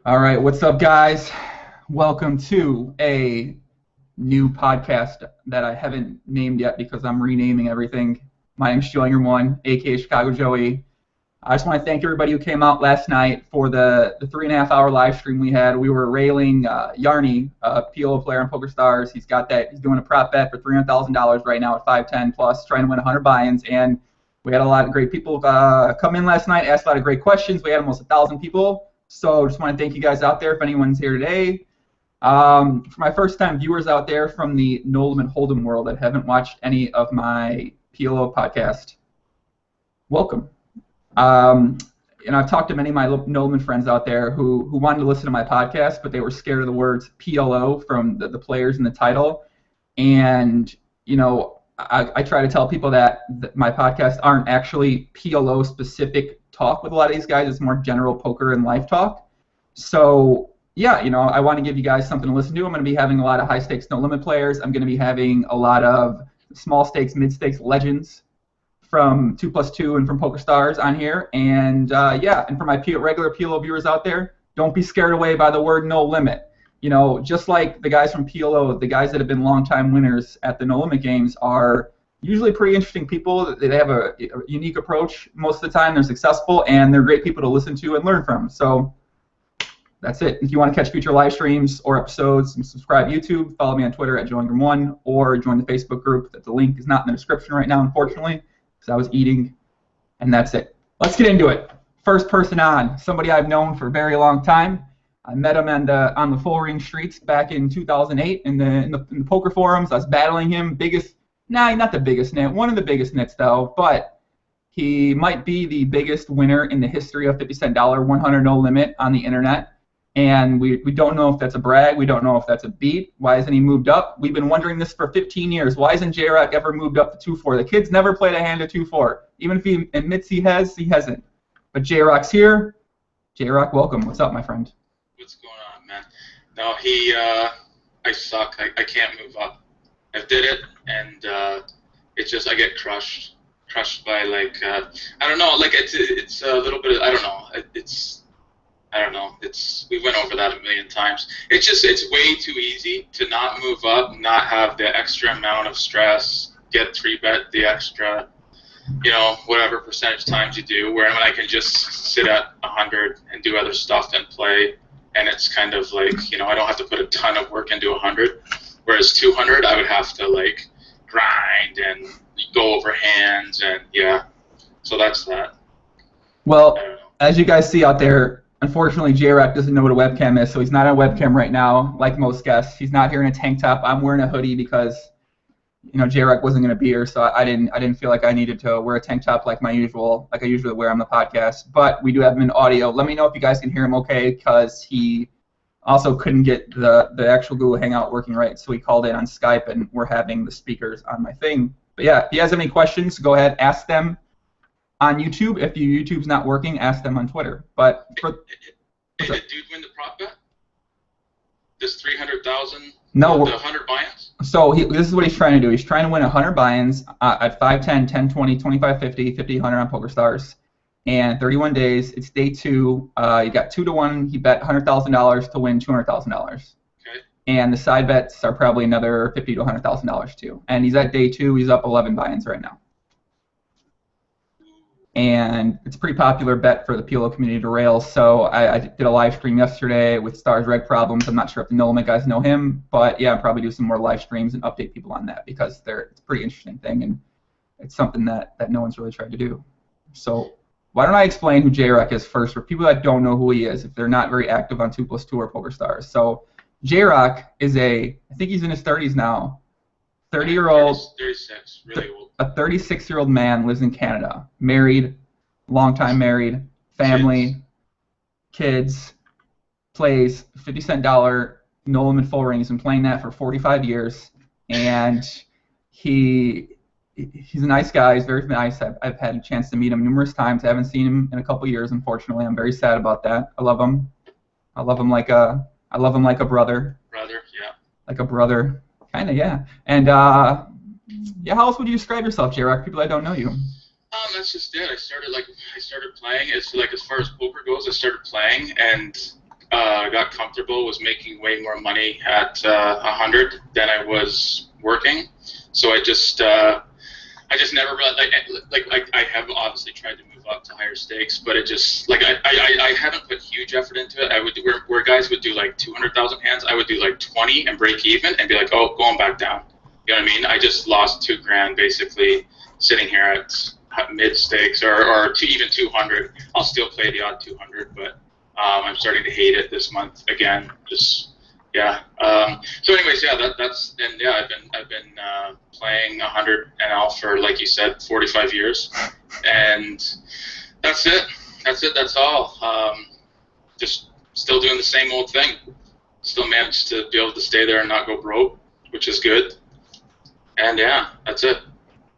All right, what's up, guys? Welcome to a new podcast that I haven't named yet because I'm renaming everything. My name's Jrockhaf, aka ChicagoJoey. I just want to thank everybody who came out last night for the 3.5-hour live stream we had. We were railing YaAarny, a PLO player on Pokerstars. He's got that. He's doing a prop bet for $300,000 right now at 510 plus, trying to win 100 buy-ins. And we had a lot of great people come in last night, asked a lot of great questions. We had almost 1,000 people. So just want to thank you guys out there if anyone's here today. For my first-time viewers out there from the no limit holdem world that haven't watched any of my PLO podcast, welcome. I've talked to many of my no limit friends out there who wanted to listen to my podcast, but they were scared of the words PLO from the players in the title. And I try to tell people that my podcasts aren't actually PLO specific talk with a lot of these guys. It's more general poker and life talk. So yeah, I want to give you guys something to listen to. I'm going to be having a lot of high stakes no limit players. I'm going to be having a lot of small stakes, mid stakes legends from Twoplustwo and from Pokerstars on here. And and for my regular PLO viewers out there, don't be scared away by the word no limit. Just like the guys from PLO, the guys that have been longtime winners at the no limit games are usually pretty interesting people. They have a unique approach. Most of the time they're successful, and they're great people to listen to and learn from. So that's it. If you want to catch future live streams or episodes, subscribe to YouTube, follow me on Twitter at Jrockhaf1, or join the Facebook group. The link is not in the description right now, unfortunately, because I was eating. And that's it. Let's get into it. First person on, somebody I've known for a very long time. I met him on the full ring streets back in 2008 in the poker forums. I was battling him. Not the biggest nit. One of the biggest nits, though, but he might be the biggest winner in the history of 50-cent dollar 100 no limit on the internet. And we don't know if that's a brag. We don't know if that's a beat. Why hasn't he moved up? We've been wondering this for 15 years. Why hasn't Jrock ever moved up to 2-4? The kid's never played a hand of 2-4. Even if he admits he hasn't. But Jrock's here. Jrock, welcome. What's up, my friend? What's going on, man? No, I suck. I can't move up. I did it, and it's just I get crushed by I don't know, it's a little bit. I don't know. We went over that a million times. It's way too easy to not move up, not have the extra amount of stress, get 3-bet the extra, whatever percentage times you do. Where I can just sit at 100 and do other stuff and play, and it's kind of I don't have to put a ton of work into 100. Whereas 200, I would have to grind and go over hands, and yeah. So that's that. Well, as you guys see out there, unfortunately, Jrock doesn't know what a webcam is, so he's not on a webcam right now, like most guests. He's not here in a tank top. I'm wearing a hoodie because, Jrock wasn't going to be here, so I didn't feel like I needed to wear a tank top like I usually wear on the podcast. But we do have him in audio. Let me know if you guys can hear him okay, because he also couldn't get the actual Google Hangout working right, so he called in on Skype, and we're having the speakers on my thing. But yeah, if he has any questions, go ahead, ask them on YouTube. If YouTube's not working, ask them on Twitter. But did the dude win the prop bet? This 300,000? No. The 100 buy-ins? So this is what he's trying to do. He's trying to win 100 buy-ins at 5, 10, 10, 20, 25, 50, 50, 100 on Pokerstars. And 31 days, it's day 2. You got 2-1. He bet $100,000 to win $200,000. Okay. And the side bets are probably another $50,000 to $100,000 too. And he's at day 2. He's up 11 buy-ins right now. And it's a pretty popular bet for the PLO community to rail. So I did a live stream yesterday with Stars Reg Problems. I'm not sure if the No Limit guys know him, but yeah, I'll probably do some more live streams and update people on that, because it's a pretty interesting thing, and it's something that no one's really tried to do. So why don't I explain who Jrock is first for people that don't know who he is, if they're not very active on 2+2 or Pokerstars. So Jrock is I think he's in his 30s now, 30-year-old, 36, really old. A 36-year-old man, lives in Canada, married, long-time married, family, kids, plays 50-cent dollar no limit full ring. He's been playing that for 45 years, and he's a nice guy. He's very nice. I've had a chance to meet him numerous times. I haven't seen him in a couple years, unfortunately. I'm very sad about that. I love him. I love him like a brother. Brother, yeah. Like a brother, kind of, yeah. And yeah, how else would you describe yourself, Jrock? People that don't know you. That's just it. I started playing. It's as far as poker goes, I started playing, and got comfortable, was making way more money at 100 than I was working. So I just never really like I have obviously tried to move up to higher stakes, but it just like I haven't put huge effort into it. I would where guys would do like 200,000 hands, I would do like 20 and break even and be like, oh, going back down. You know what I mean? I just lost $2,000 basically sitting here at mid stakes or to even 200. I'll still play the odd 200, but I'm starting to hate it this month again. Just yeah. So anyways, yeah, that's and yeah, I've been playing 100 NL for, like you said, 45 years, and that's it. That's all. Just still doing the same old thing. Still managed to be able to stay there and not go broke, which is good. And yeah, that's it.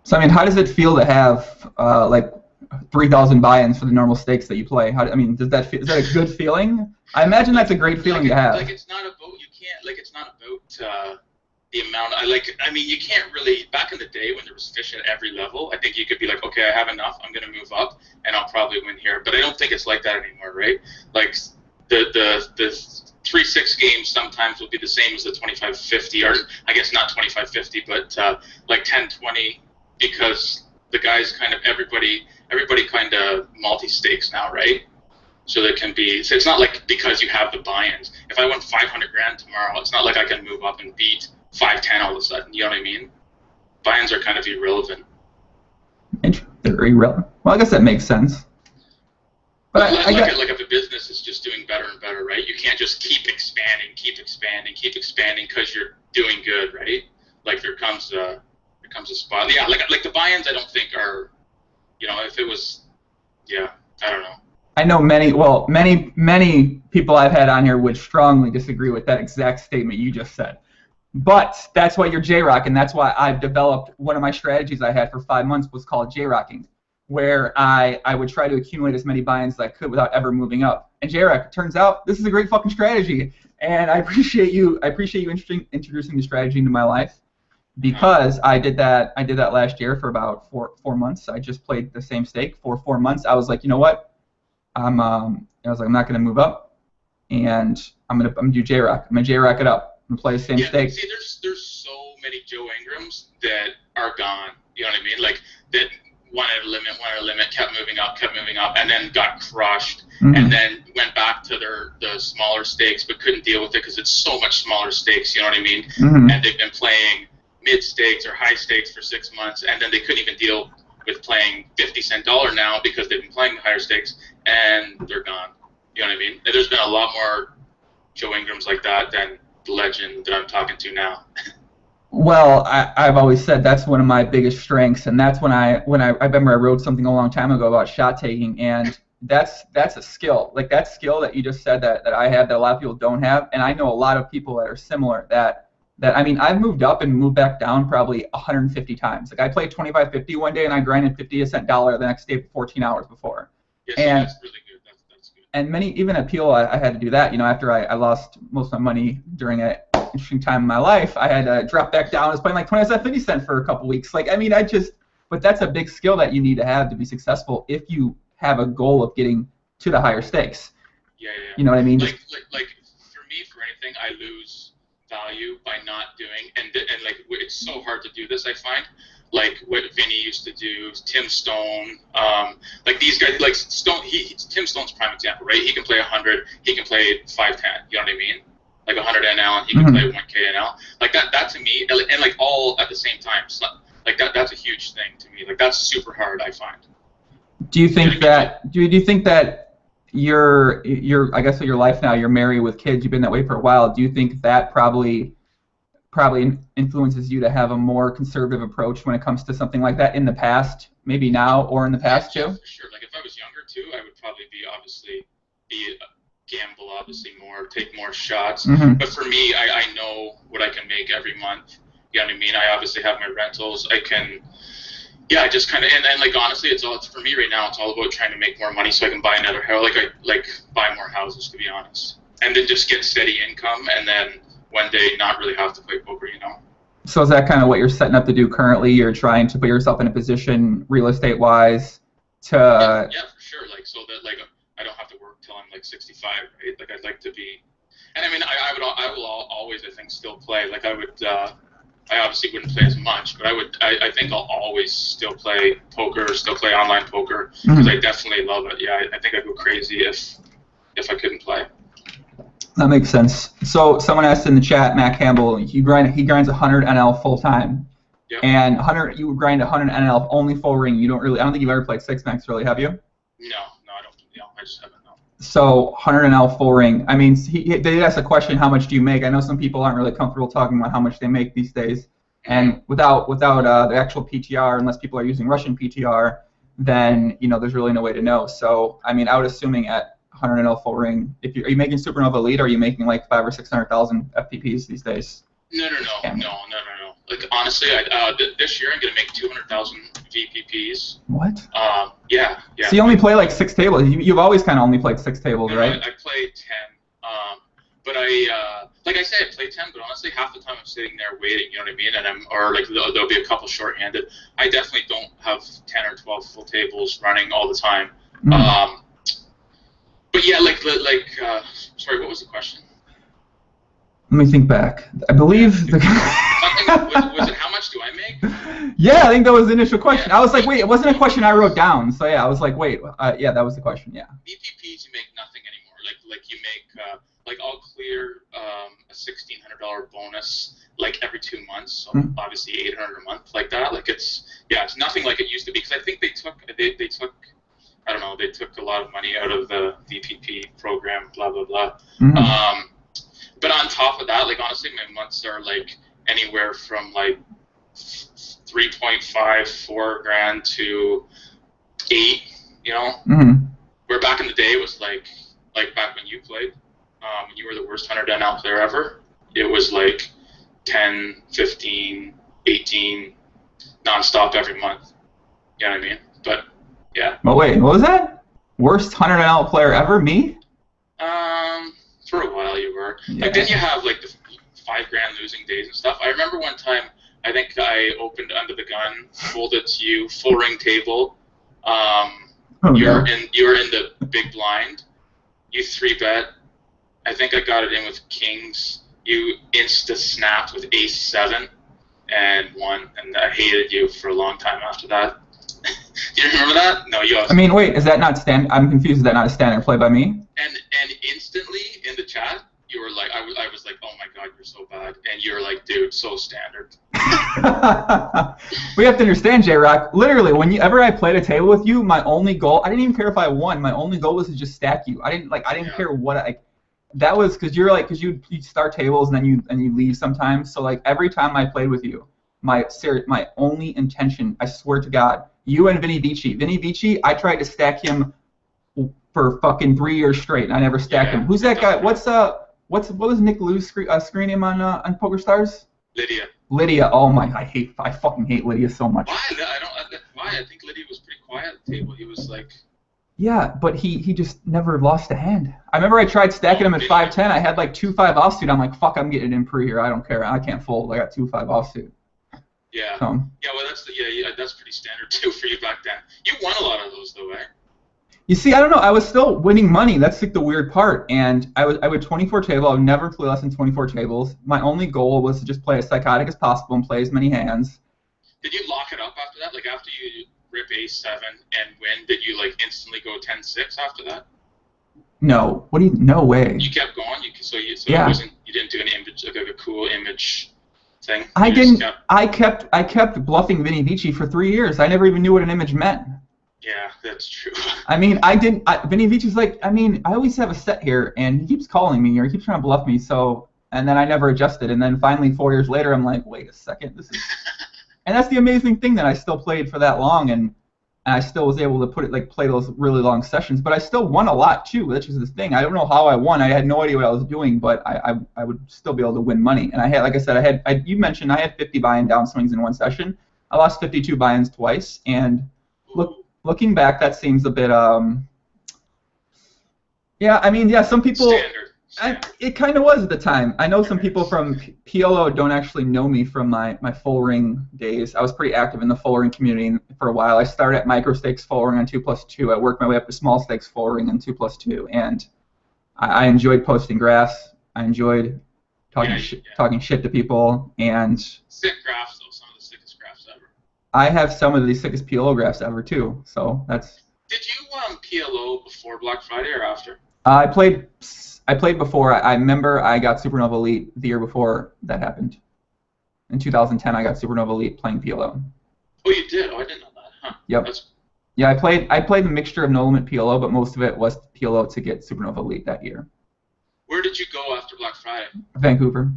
So I mean, how does it feel to have like 3,000 buy-ins for the normal stakes that you play? I mean, is that a good feeling? I imagine that's a great feeling to have. Like it's not about it's not about the amount. I mean, you can't really. Back in the day when there was fish at every level, I think you could be like, okay, I have enough. I'm gonna move up, and I'll probably win here. But I don't think it's like that anymore, right? Like the 3-6 games sometimes will be the same as the 25-50, or I guess not 25-50, but like 10-20, because the guys kind of everybody kind of multi-stakes now, right? So there can be. So it's not like because you have the buy-ins. If I won 500 grand tomorrow, it's not like I can move up and beat 510 all of a sudden. You know what I mean? Buy-ins are kind of irrelevant. They're irrelevant. Well, I guess that makes sense. But like if a business is just doing better and better, right? You can't just keep expanding because you're doing good, right? Like there comes a spot. Yeah, like the buy-ins, I don't think are, you know, if it was, yeah, I don't know. I know many people I've had on here would strongly disagree with that exact statement you just said. But that's why you're Jrock, and that's why I've developed one of my strategies I had for 5 months was called Jrocking, where I would try to accumulate as many buy-ins as I could without ever moving up. And Jrock, it turns out this is a great fucking strategy, and I appreciate you introducing the strategy into my life, because I did that last year for about four months. I just played the same stake for 4 months. I was like, you know what? I'm not gonna move up, and I'm gonna do Jrock. I'm gonna Jrock it up. I'm gonna play the same stake. See, there's so many Joe Ingrams that are gone. You know what I mean? Like that won at a limit, kept moving up, and then got crushed, and then went back to the smaller stakes, but couldn't deal with it because it's so much smaller stakes. You know what I mean? And they've been playing mid stakes or high stakes for 6 months, and then they couldn't even deal with playing 50-cent dollar now because they've been playing the higher stakes, and they're gone. You know what I mean? And there's been a lot more Joe Ingrams like that than the legend that I'm talking to now. Well, I've always said that's one of my biggest strengths, and that's when I remember I wrote something a long time ago about shot taking, and that's a skill. Like that skill that you just said that I have that a lot of people don't have, and I know a lot of people that are similar that I mean, I've moved up and moved back down probably 150 times. Like I played 25-50 one day and I grinded 50-cent dollar the next day for 14 hours before. Yes, and that's really good. That's good. And even at Peel, I had to do that. You know, after I lost most of my money during an interesting time in my life, I had to drop back down. I was playing like 20-cent, 50-cent for a couple weeks. Like, I mean, but that's a big skill that you need to have to be successful if you have a goal of getting to the higher stakes. Yeah. You know what I mean? Like for me, for anything, I lose value by not doing, and like it's so hard to do this, I find. Like what Vinny used to do, Tim Stone, like these guys, like Tim Stone's a prime example, right? He can play 100, he can play 510, you know what I mean? Like 100 NL, and he can play 1K NL. Like that to me, and like all at the same time. So, like that's a huge thing to me. Like that's super hard, I find. Do you think that? Do you think that your I guess with your life now, you're married with kids, you've been that way for a while. Do you think that probably influences you to have a more conservative approach when it comes to something like that in the past, maybe now or in the past too? Yeah, for sure. Like if I was younger too, I would probably gamble obviously more, take more shots. But for me, I know what I can make every month. You know what I mean? I obviously have my rentals. I can. Yeah, I just kind of and like honestly, it's for me right now. It's all about trying to make more money so I can buy another house. Like buy more houses, to be honest, and then just get steady income, and then one day not really have to play poker, you know. So is that kind of what you're setting up to do currently? You're trying to put yourself in a position, real estate wise, to yeah, for sure. Like so that like I don't have to work till I'm like 65, right? Like I'd like to be, and I mean I will always I think still play. Like I would I obviously wouldn't play as much, but I think I'll always still play poker, still play online poker because I definitely love it. Yeah, I think I'd go crazy if I couldn't play. That makes sense. So someone asked in the chat, Matt Campbell, he grinds 100 NL full time. Yep. And you grind 100 NL only full ring. You don't really. I don't think you've ever played six max, really, have you? No, I don't. No, I just haven't. No. So 100 NL full ring. I mean, they did ask a question: how much do you make? I know some people aren't really comfortable talking about how much they make these days. And without the actual PTR, unless people are using Russian PTR, then there's really no way to know. So I mean, I would assuming at 100 NL full ring, are you making Supernova Elite, or are you making like 500,000 or 600,000 FPPs these days? No. Like honestly, this year I'm gonna make 200,000 VPPs. What? Yeah. So you only play like 6 tables. You've always kind of only played 6 tables, right? I play 10. But like I say, I play 10. But honestly, half the time I'm sitting there waiting. You know what I mean? And or like there'll be a couple shorthanded. I definitely don't have 10 or 12 full tables running all the time. But yeah, sorry, what was the question? Let me think back. I believe was it how much do I make? Yeah, I think that was the initial question. Yeah. I was like, wait, it wasn't a question I wrote down. So yeah, I was like, wait, yeah, that was the question. Yeah. VPPs, you make nothing anymore. Like you make like I'll clear a $1,600 bonus like every 2 months. So obviously $800 a month like that. Like it's nothing like it used to be because I think they took I don't know, they took a lot of money out of the VPP program, blah blah blah. But on top of that, like honestly, my months are like anywhere from like 3.5, 4 grand to 8. Where back in the day it was like back when you played, when you were the worst 100 NL player ever, it was like 10, 15, 18, nonstop every month. You know what I mean? But yeah. But wait, what was that? Worst 100 NL player ever? Me? For a while you were. Yeah. Like then you have like the 5 grand losing days and stuff. I remember one time I think I opened under the gun, folded to you, full ring table. You're in the big blind. You 3-bet. I think I got it in with kings. You insta snapped with ace-7 and won, and I hated you for a long time after that. Do you remember that? No, you. I mean, wait, is that not I'm confused. Is that not a standard play by me? And instantly in the chat, you were like, I was like, oh my god, you're so bad, and you're like, dude, so standard. We have to understand, Jrock. Literally, whenever I played a table with you, my only goal, I didn't even care if I won. My only goal was to just stack you. I didn't care what that was because you start tables and then you leave sometimes. So like every time I played with you, my only intention, I swear to God, you and Vinny Vici, I tried to stack him for fucking 3 years straight, and I never stacked him. Who's that guy? What was Nick Lou's screen name on Pokerstars? Lydia. Oh my, I fucking hate Lydia so much. Why? Why? I think Lydia was pretty quiet at the table. He was like. Yeah, but he just never lost a hand. I remember I tried stacking him at 5-10. I had like 2-5 offsuit. I'm like, fuck, I'm getting it in pre here. I don't care. I can't fold. I got 2-5 offsuit. Yeah. Yeah. Well, that's pretty standard too for you back then. You won a lot of those though, eh? You see, I don't know. I was still winning money. That's like the weird part. And I would 24 table. I would never play less than 24 tables. My only goal was to just play as psychotic as possible and play as many hands. Did you lock it up after that? Like after you rip ace-7 and win, did you like instantly go 10-6 after that? No. No way. You kept going. Yeah. You didn't do an image like a cool image thing. I didn't. I kept bluffing Vinny Vici for 3 years. I never even knew what an image meant. Yeah, that's true. I mean, Vinny Vici's like, I mean, I always have a set here, and he keeps calling me, or he keeps trying to bluff me, so, and then I never adjusted, and then finally 4 years later, I'm like, wait a second, this is, and that's the amazing thing that I still played for that long, and I still was able to play those really long sessions, but I still won a lot too, which is the thing. I don't know how I won. I had no idea what I was doing, but I would still be able to win money, and I had, like I said, you mentioned I had 50 buy-in downswings in one session. I lost 52 buy-ins twice, and looking back, that seems a bit, yeah, I mean, yeah, some people... It kind of was at the time. I know some people from PLO don't actually know me from my full ring days. I was pretty active in the full ring community for a while. I started at micro stakes full ring on 2+2. I worked my way up to small stakes full ring on 2+2, and I enjoyed posting graphs. I enjoyed talking shit to people, and sick graphs though, some of the sickest graphs ever. I have some of the sickest PLO graphs ever too. So that's. Did you PLO before Black Friday or after? I played before. I remember I got Supernova Elite the year before that happened. In 2010, I got Supernova Elite playing PLO. Oh, you did? Oh, I didn't know that. Huh. Yep. Yeah, I played a mixture of no limit PLO, but most of it was PLO to get Supernova Elite that year. Where did you go after Black Friday? Vancouver.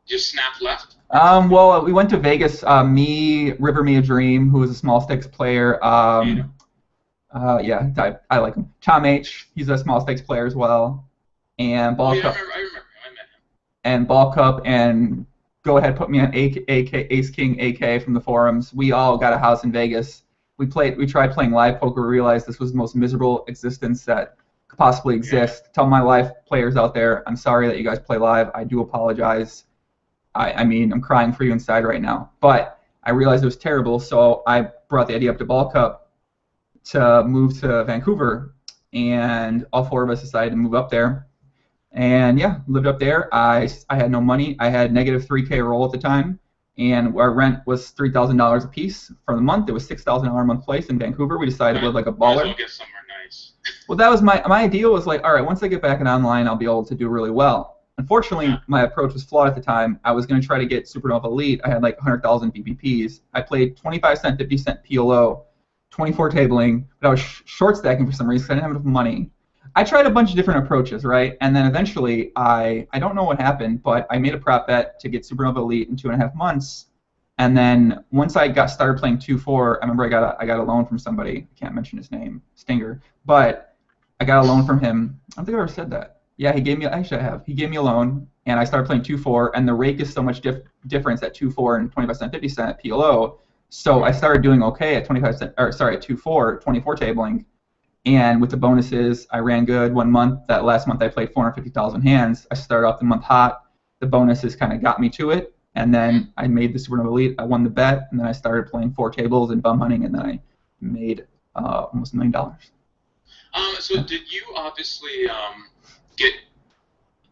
Just snap left? Well, we went to Vegas. Me, River Me a Dream, who was a small stakes player. Yeah, I like him. Tom H, he's a small stakes player as well. And Ball Cup. I remember him. I met him. And Ball Cup, and go ahead, put me on Ace King AK from the forums. We all got a house in Vegas. We tried playing live poker. We realized this was the most miserable existence that could possibly exist. Yeah. Tell my live players out there, I'm sorry that you guys play live. I do apologize. I mean, I'm crying for you inside right now. But I realized it was terrible, so I brought the idea up to Ball Cup to move to Vancouver, and all four of us decided to move up there. And yeah, lived up there. I had no money. I had negative $3K roll at the time, and our rent was $3,000 a piece for the month. It was $6,000 a month place in Vancouver. We decided to live like a baller. Might as well get somewhere nice. Well, that was my idea was like, all right, once I get back in online, I'll be able to do really well. Unfortunately, my approach was flawed at the time. I was going to try to get Supernova Elite. I had like 100,000 BPPs. I played 25 cent, 50 cent PLO, 24 tabling, but I was short stacking for some reason because I didn't have enough money. I tried a bunch of different approaches, right? And then eventually, I don't know what happened, but I made a prop bet to get Supernova Elite in 2.5 months. And then once I started playing 2-4, I remember I got a loan from somebody. I can't mention his name, Stinger, but I got a loan from him. I don't think I ever said that. Yeah, he gave me. Actually, I have. He gave me a loan, and I started playing 2-4, and the rake is so much difference at 2-4 and 25 cent, 50 cent at PLO. So I started doing okay at 25 cent, or sorry, at 2-4, 24 tabling, and with the bonuses, I ran good one month. That last month, I played 450,000 hands. I started off the month hot. The bonuses kind of got me to it, and then I made the Supernova Elite. I won the bet, and then I started playing 4 tables and bum hunting, and then I made almost $1 million. So did you obviously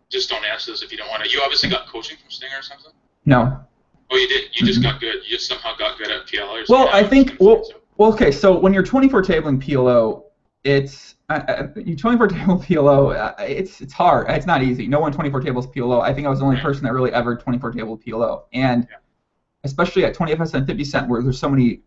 just don't answer this if you don't want to. You obviously got coaching from Stinger or something? No. Oh, you did? You just got good. You just somehow got good at PLO? Well, I think, well, okay, so when you're 24 tabling PLO, it's, you 24 table PLO, it's hard. It's not easy. No one 24 tables PLO. I think I was the only person that really ever 24 table PLO. And especially at 25 cent, 50 cent, where there's so many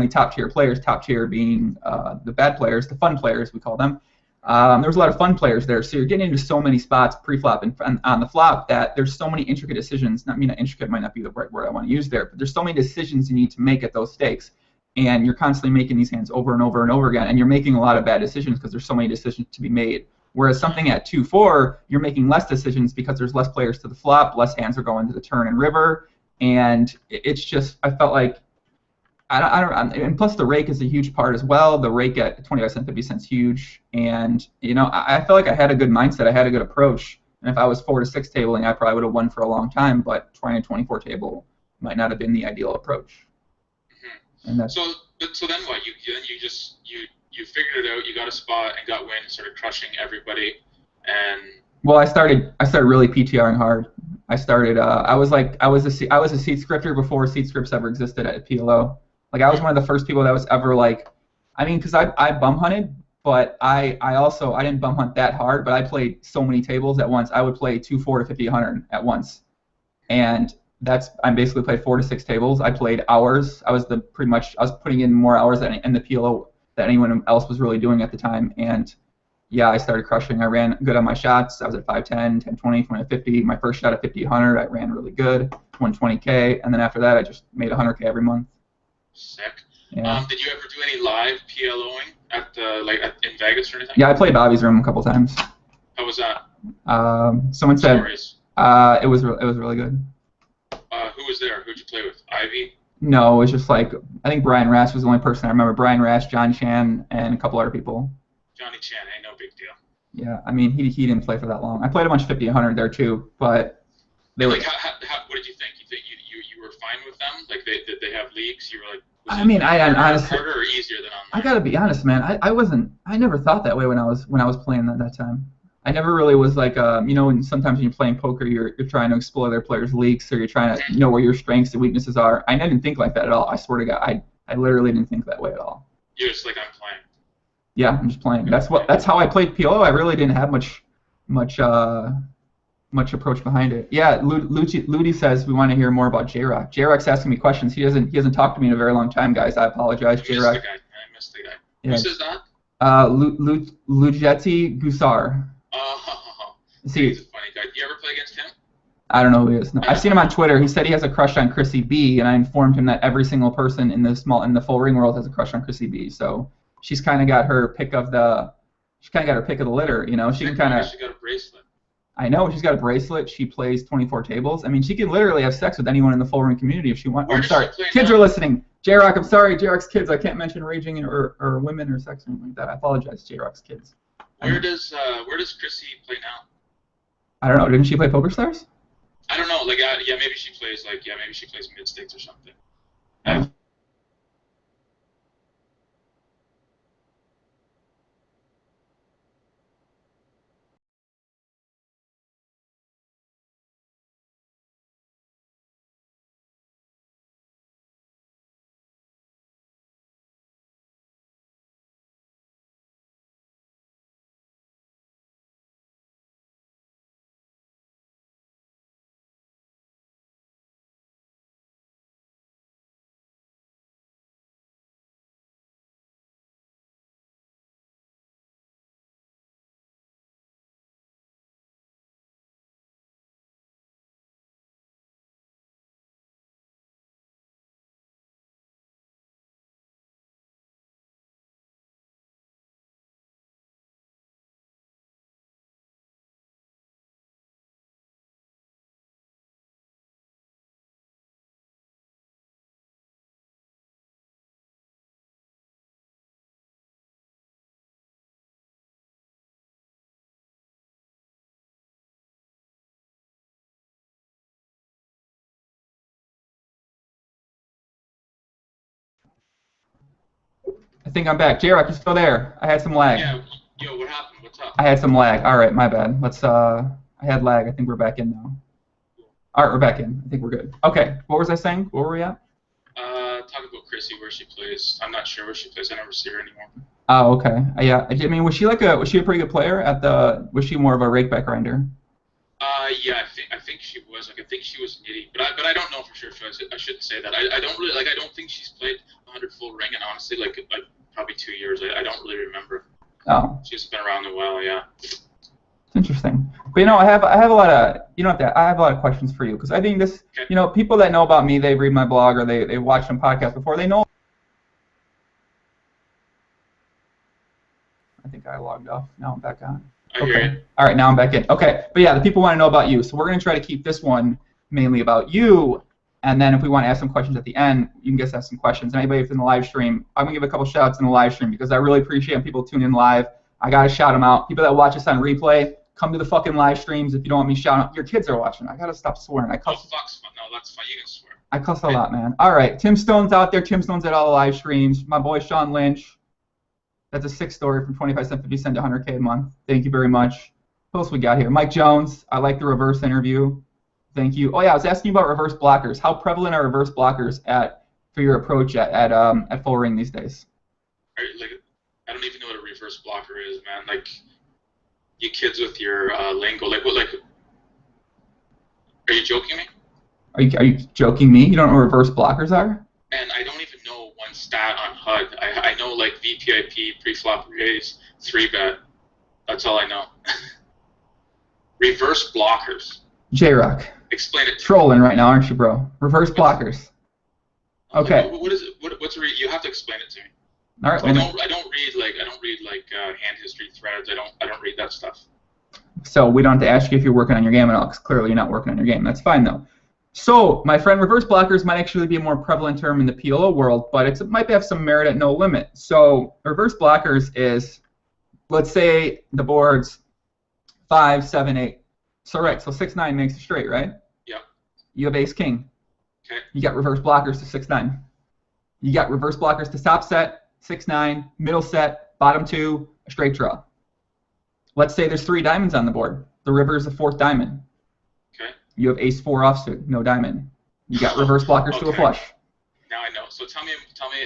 top tier players, top tier being the bad players, the fun players, we call them. There was a lot of fun players there, so you're getting into so many spots pre-flop and on the flop that there's so many intricate decisions. I mean, intricate might not be the right word I want to use there, but there's so many decisions you need to make at those stakes, and you're constantly making these hands over and over and over again, and you're making a lot of bad decisions because there's so many decisions to be made. Whereas something at 2-4, you're making less decisions because there's less players to the flop, less hands are going to the turn and river, and it's just, I felt like, and plus the rake is a huge part as well. The rake at 25 cent, 50 cents huge, and you know I felt like I had a good mindset. I had a good approach, and if I was 4 to 6 tabling, I probably would have won for a long time. But trying a 24 table might not have been the ideal approach. Mm-hmm. And that's, so then what? You figured it out. You got a spot and got win and started crushing everybody. And well, I started really PTRing hard. I started. I was a seed scripter before seed scripts ever existed at PLO. Like, I was one of the first people that was ever like, I mean, because I bum hunted, but I didn't bum hunt that hard, but I played so many tables at once. I would play 2-4 to 50, 100 at once, and I basically played 4 to 6 tables. I played hours. I was putting in more hours in the PLO than anyone else was really doing at the time, and yeah, I started crushing. I ran good on my shots. I was at 5-10, 10-20, 20-50. My first shot at 50, 100, I ran really good, won 20K, and then after that, I just made 100K every month. Sick. Yeah. Did you ever do any live PLOing at in Vegas or anything? Yeah, I played Bobby's room a couple times. How was that? Someone said Stories. It was really good. Who was there? Who'd you play with? Ivy? No, it was just like, I think Brian Rash was the only person I remember. Brian Rash, John Chan, and a couple other people. Johnny Chan, ain't no big deal. Yeah, I mean, he didn't play for that long. I played a bunch of 50, 100 there too, but they were. Like, what did you think? You think you were fine with them? Like, did they have leagues? You were like, I mean, I honestly, harder or easier than online? I gotta be honest, man. I never thought that way when I was playing that time. I never really was like, you know, and sometimes when you're playing poker, you're trying to explore other players' leaks, or you're trying to know where your strengths and weaknesses are. I didn't think like that at all. I swear to God, I literally didn't think that way at all. You're just like, I'm playing. Yeah, I'm just playing. That's how I played PLO. I really didn't have much approach behind it. Yeah, Ludi says we want to hear more about Jrock. Jrock's asking me questions. He hasn't talked to me in a very long time, guys. I apologize, Jrock. I missed the guy. Yeah. Who says that? Lugetti Gusar. Oh, See, he's a funny guy. Do you ever play against him? I don't know who he is. No. I've seen him on Twitter. He said he has a crush on Chrissy B, and I informed him that every single person in the full ring world has a crush on Chrissy B. So she's kind of got her pick of the litter. You know, she can kind of. She got a bracelet. I know she's got a bracelet. She plays 24 tables. I mean, she can literally have sex with anyone in the full ring community if she wants. I'm sorry, kids are listening. Jrock, I'm sorry, Jrock's kids. I can't mention raging or women or sex or anything like that. I apologize, Jrock's kids. Where does Chrissy play now? I don't know. Didn't she play Pokerstars? I don't know. Like, maybe she plays mid stakes or something. I think I'm back. Jrock, you still there? I had some lag. Yeah. Yo, what happened? What's up? I had some lag. All right, my bad. I had lag. I think we're back in now. All right, we're back in. I think we're good. Okay, what was I saying? Where were we at? Talk about Chrissy, where she plays. I'm not sure where she plays. I never see her anymore. Oh, okay. Yeah. I mean, was she a pretty good player was she more of a rakeback grinder? Yeah, I think she was. Like, I think she was nitty, but I don't know for sure. I shouldn't say that. I don't really I don't think she's played 100 full ring, and honestly, like probably 2 years. I don't really remember. Oh. She's been around a while, yeah. It's interesting. But I have a lot of I have a lot of questions for you, because I think this people that know about me, they read my blog or they watch some podcasts before, they know. I think I logged off. Now I'm back on. I hear you. All right, now I'm back in. Okay, but yeah, the people want to know about you, so we're going to try to keep this one mainly about you, and then if we want to ask some questions at the end, you can just ask some questions. Anybody who's in the live stream, I'm going to give a couple shout-outs in the live stream, because I really appreciate when people tune in live. I got to shout them out. People that watch us on replay, come to the fucking live streams. If you don't want me shouting out, your kids are watching. I got to stop swearing. Oh, fuck's fun. No, that's fine. You can swear. I cuss a lot, man. All right, Tim Stone's out there. Tim Stone's at all the live streams. My boy Sean Lynch. That's a 6 story from 25 cents, 50 cents to 100K a month. Thank you very much. Who else we got here? Mike Jones. I like the reverse interview. Thank you. Oh yeah, I was asking you about reverse blockers. How prevalent are reverse blockers for your approach at full ring these days? I don't even know what a reverse blocker is, man. Like, you kids with your lingo. Like, what? Like, are you joking me? Are you joking me? You don't know what reverse blockers are? And I don't even know one stat on HUD. I know like VPIP, pre-flop raise, 3-bet. That's all I know. Reverse blockers. Jrock. Explain it. Trolling right now, aren't you, bro? Reverse blockers. Okay. What is it? You have to explain it to me. All right. So I don't read hand history threads. I don't read that stuff. So we don't have to ask you if you're working on your game at all, because clearly you're not working on your game. That's fine though. So my friend, reverse blockers might actually be a more prevalent term in the PLO world, but it might have some merit at no limit. So reverse blockers is, let's say the board's 5, 7, 8. So right, so 6-9 makes a straight, right? Yeah. You have ace king. Okay. You got reverse blockers to 6-9. You got reverse blockers to top set, 6-9, middle set, bottom 2, a straight draw. Let's say there's 3 diamonds on the board. The river is the 4th diamond. Okay. You have ace 4 offsuit, no diamond. You got reverse blockers to a flush. Now I know. So tell me,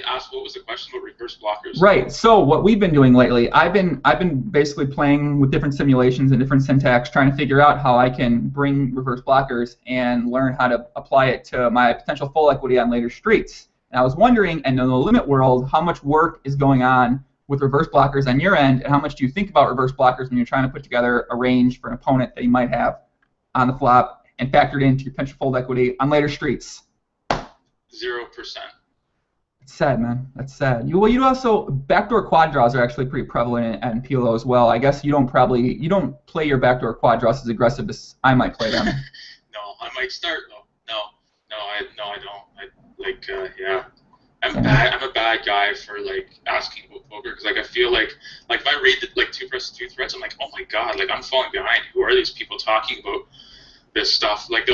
ask what was the question about reverse blockers? Right. So what we've been doing lately, I've been basically playing with different simulations and different syntax, trying to figure out how I can bring reverse blockers and learn how to apply it to my potential full equity on later streets. And I was wondering, in the limit world, how much work is going on with reverse blockers on your end, and how much do you think about reverse blockers when you're trying to put together a range for an opponent that you might have on the flop and factor it into your potential fold equity on later streets? 0%. It's sad, man. That's sad. You also, backdoor quad draws are actually pretty prevalent in PLO as well. I guess you don't play your backdoor quad draws as aggressive as I might play them. No, I might start though. No, I don't. Yeah. I'm a bad guy for asking about poker because I feel like if I read the 2+2 threads, I'm like, oh my god, I'm falling behind. Who are these people talking about this stuff? They're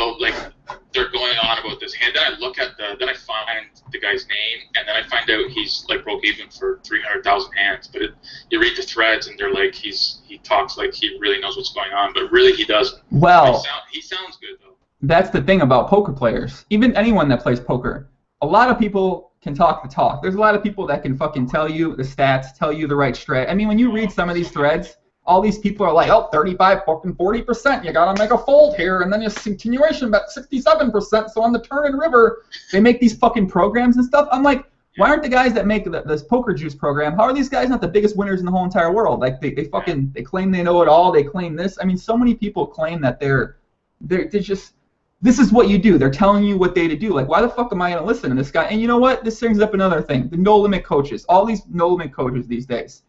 going on about this hand. Then I look at then I find the guy's name, and then I find out he's broke even for 300,000 hands. But you read the threads, and they're he talks like he really knows what's going on, but really he doesn't. Well, he sounds good though. That's the thing about poker players. Even anyone that plays poker, a lot of people can talk the talk. There's a lot of people that can fucking tell you the stats, tell you the right strat. I mean, when you read some of these threads, all these people are like, oh, 35, fucking 40%. You gotta make a fold here, and then your continuation bet 67%. So on the turn and river, they make these fucking programs and stuff. I'm like, why aren't the guys that make this Poker Juice program? How are these guys not the biggest winners in the whole entire world? They claim they know it all. They claim this. I mean, so many people claim that they're just. This is what you do. They're telling you what they to do. Why the fuck am I gonna listen to this guy? And you know what? This brings up another thing. The no limit coaches. All these no limit coaches these days.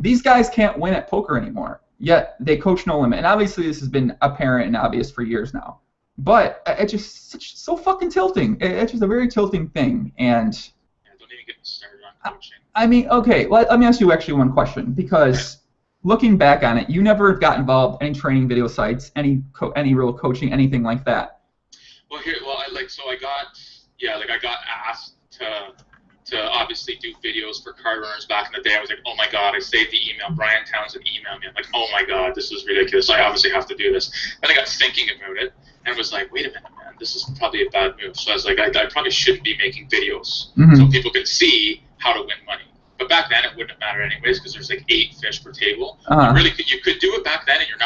These guys can't win at poker anymore, yet they coach no limit. And obviously this has been apparent and obvious for years now. But it's just so fucking tilting. It's just a very tilting thing. And don't even get me started on coaching. I mean, okay, let me ask you actually one question, because looking back on it, you never got involved in any training video sites, any real coaching, anything like that. Well, I got asked to obviously do videos for card runners back in the day. I was like, oh my god, I saved the email. Brian Townsend emailed me. I'm like, oh my god, this is ridiculous. I obviously have to do this. Then I got thinking about it and was like, wait a minute, man, this is probably a bad move. So I was like, I probably shouldn't be making videos so people can see how to win money. But back then it wouldn't have mattered anyways because there's 8 fish per table. You could do it back then, and you're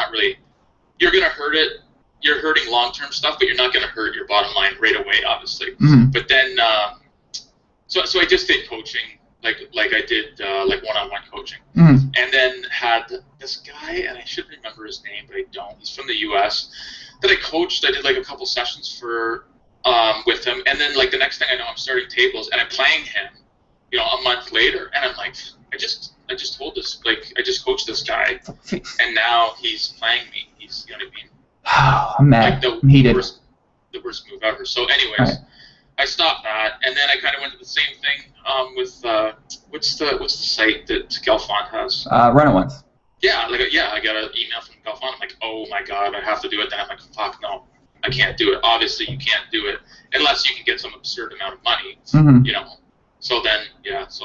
gonna hurt it. You're hurting long-term stuff, but you're not going to hurt your bottom line right away, obviously. But then, so I just did coaching, like I did one-on-one coaching, and then had this guy, and I should remember his name, but I don't. He's from the U.S. that I coached. I did a couple sessions with him, and then the next thing I know, I'm starting tables, and I'm playing him, a month later, and I'm like, I just told this, I just coached this guy, and now he's playing me. He's, you know what I mean? I'm mad. The worst move ever. So anyways, I stopped that, and then I kind of went to the same thing with what's the site that Galfond has? Run It Once. Yeah, I got an email from Galfond. I'm like, oh my god, I have to do it. Then I'm like, fuck no, I can't do it. Obviously, you can't do it unless you can get some absurd amount of money. So then it's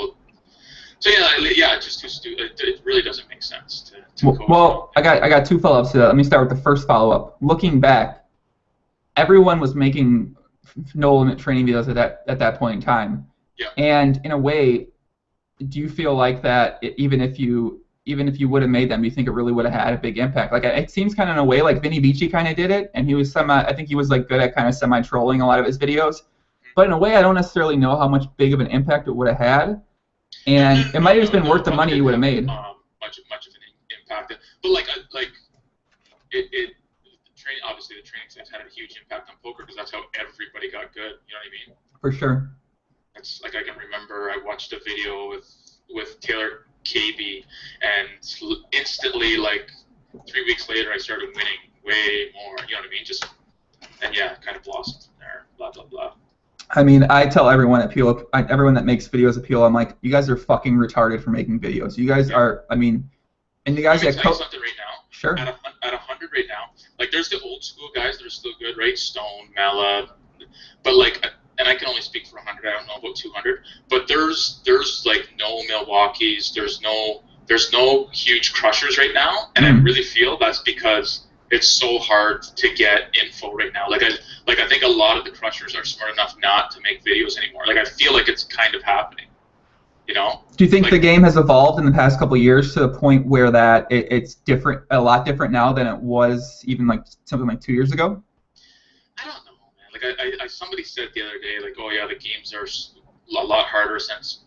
just too stupid. It really doesn't make sense to coach. Well, I got 2 follow-ups to that. Let me start with the first follow-up. Looking back, everyone was making no-limit training videos at that point in time. Yeah. And in a way, do you feel like that even if you would have made them, do you think it really would have had a big impact? It seems kind of in a way like Vinny Vici kind of did it, and he was I think he was good at kind of semi-trolling a lot of his videos. But in a way, I don't necessarily know how much big of an impact it would have had. And it might have just been worth the money you would have made. Much of an impact, but obviously the training sets had a huge impact on poker because that's how everybody got good. You know what I mean? For sure. It's I can remember I watched a video with Taylor KB, and instantly 3 weeks later I started winning way more. You know what I mean? Kind of blossomed from there. Blah blah blah. I mean, I tell everyone at PLO, everyone that makes videos at PLO, I'm like, you guys are fucking retarded for making videos. You guys are, I mean, and the guys that coach. Something right now. Sure. At 100 there's the old school guys that are still good, right? Stone, Mela, but like, and I can only speak for 100. I don't know about 200. But there's like no Milwaukees. There's no huge crushers right now, and I really feel that's because it's so hard to get info right now. Like I think a lot of the crushers are smart enough not to make videos anymore. Like I feel like it's kind of happening. You know? Do you think the game has evolved in the past couple of years to the point where that it's different, a lot different now than it was even like something like 2 years ago? I don't know, man. Like somebody said the other day, like, oh yeah, the games are a lot harder since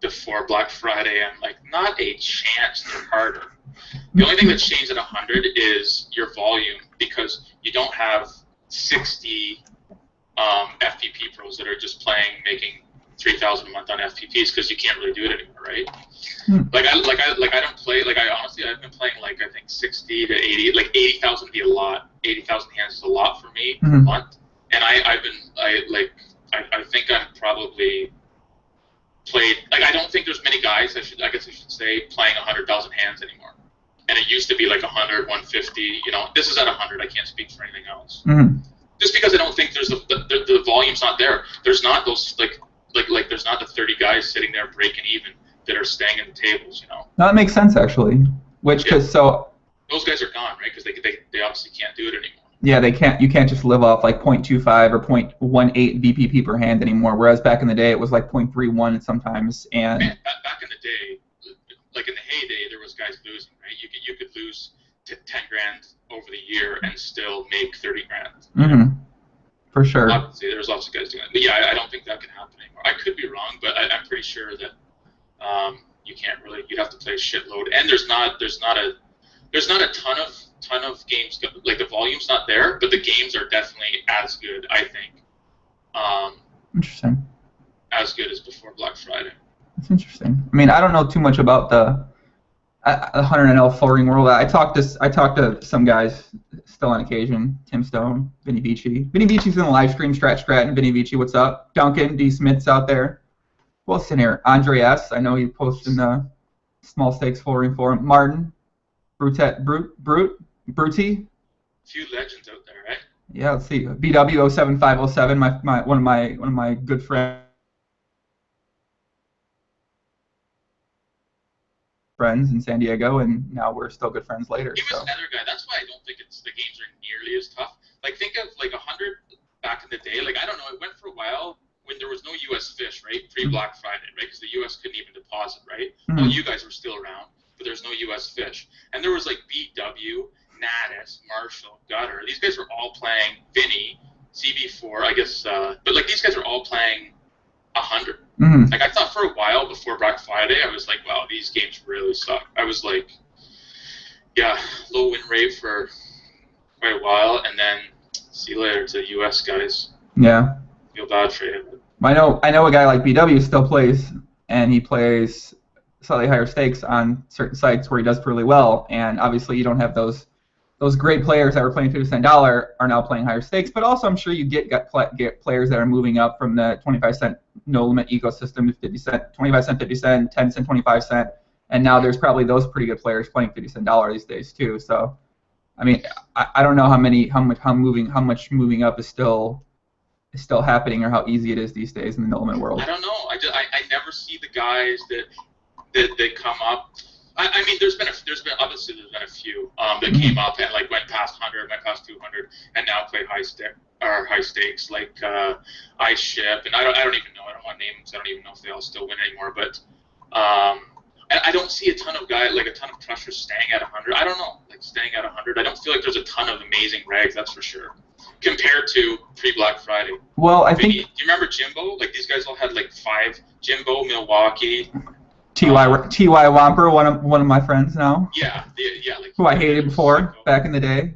before Black Friday. I'm like, not a chance they're harder. The only thing that's changed at 100 is your volume, because you don't have 60 FPP pros that are just playing, making 3,000 a month on FPPs, because you can't really do it anymore, right? Like I don't play, like I've been playing like I think 60 to 80, like 80,000 would be a lot. 80,000 hands is a lot for me per month, and I think I'm probably played, like I don't think there's many guys, I guess I should say, playing 100,000 hands anymore. And it used to be like 100, 150, you know. This is at 100. I can't speak for anything else. Just because I don't think there's the volume's not there. There's not those like there's not the 30 guys sitting there breaking even that are staying at the tables, you know. No, that makes sense actually. Which because so those guys are gone, right? Because they obviously can't do it anymore. Yeah, they can't. You can't just live off like 0.25 or 0.18 VPP per hand anymore. Whereas back in the day, it was like 0.31 sometimes. And man, back in the day, like in the heyday, there was guys losing, right? You could lose to 10 grand over the year and still make 30 grand. For sure. Obviously, there's lots of guys doing that. But yeah, I don't think that can happen anymore. I could be wrong, but I'm pretty sure that you can't really. You'd have to play a shitload, and there's not a ton of games. Like the volume's not there, but the games are definitely as good, I think. Interesting. As good as before Black Friday. That's interesting. I mean, I don't know too much about the 100NL full ring world. I talked to some guys still on occasion. Tim Stone, Vinny Vici. Vinny Vici's in the live stream. Stratton, Vinny Vici, what's up? Duncan D. Smith's out there. Who else in here? Andre S. I know he posted in the small stakes full ring forum. Martin, Bruti. Few legends out there, right? Yeah, let's see. BW 07507, one of my good friends in San Diego, and now we're still good friends later. He was another guy. That's why I don't think the games are nearly as tough. Like think of like 100 back in the day. Like I don't know, it went for a while when there was no U.S. fish, right? Pre-Black Friday, right? Because the U.S. couldn't even deposit, right? Well, you guys were still around, but there's no U.S. fish, and there was like BW, Natus, Marshall, Gutter. These guys were all playing Vinny, CB4, I guess, but like these guys are all playing 100. Like I thought for a while before Black Friday, I was like, wow, these games really suck. I was like, yeah, low win rate for quite a while, and then see you later to the U.S. guys. Yeah. Feel bad for you. I know a guy like BW still plays, and he plays slightly higher stakes on certain sites where he does really well, and obviously you don't have those great players that were playing 50-cent dollar are now playing higher stakes, but also I'm sure you get players that are moving up from the 25-cent no limit ecosystem to 50-cent, 25-cent, 50-cent, 10-cent, 25-cent, and now there's probably those pretty good players playing 50-cent dollar these days too. So, I mean, I don't know how much moving up is still happening or how easy it is these days in the no limit world. I don't know. I never see the guys that come up. I mean, there's been obviously a few that came up and like went past 100, went past 200, and now play high stakes like Ice Ship, and I don't even know. I don't want to name them, so I don't even know if they all still win anymore. But I don't see a ton of crushers staying at 100. I don't know, like staying at 100. I don't feel like there's a ton of amazing rags, that's for sure, compared to pre-Black Friday. Well, I think. Do you remember Jimbo? Like these guys all had like 5. Jimbo, Milwaukee. T.Y. Wamper, one of my friends now. Yeah, like who I hated before, back in the day.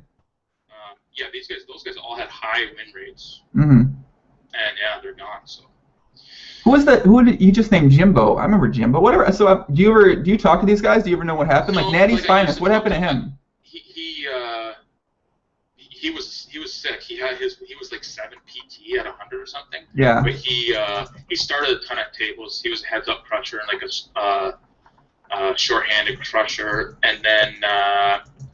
Yeah, those guys all had high win rates. And yeah, they're gone. So. Who did you just named Jimbo? I remember Jimbo. Whatever. So do you talk to these guys? Do you ever know what happened? No, like Natty's Finest. What happened to him? He was sick. He was like 7 PT at 100 or something. Yeah. But he started a ton of tables. He was a heads up crutcher and like shorthanded crusher, and then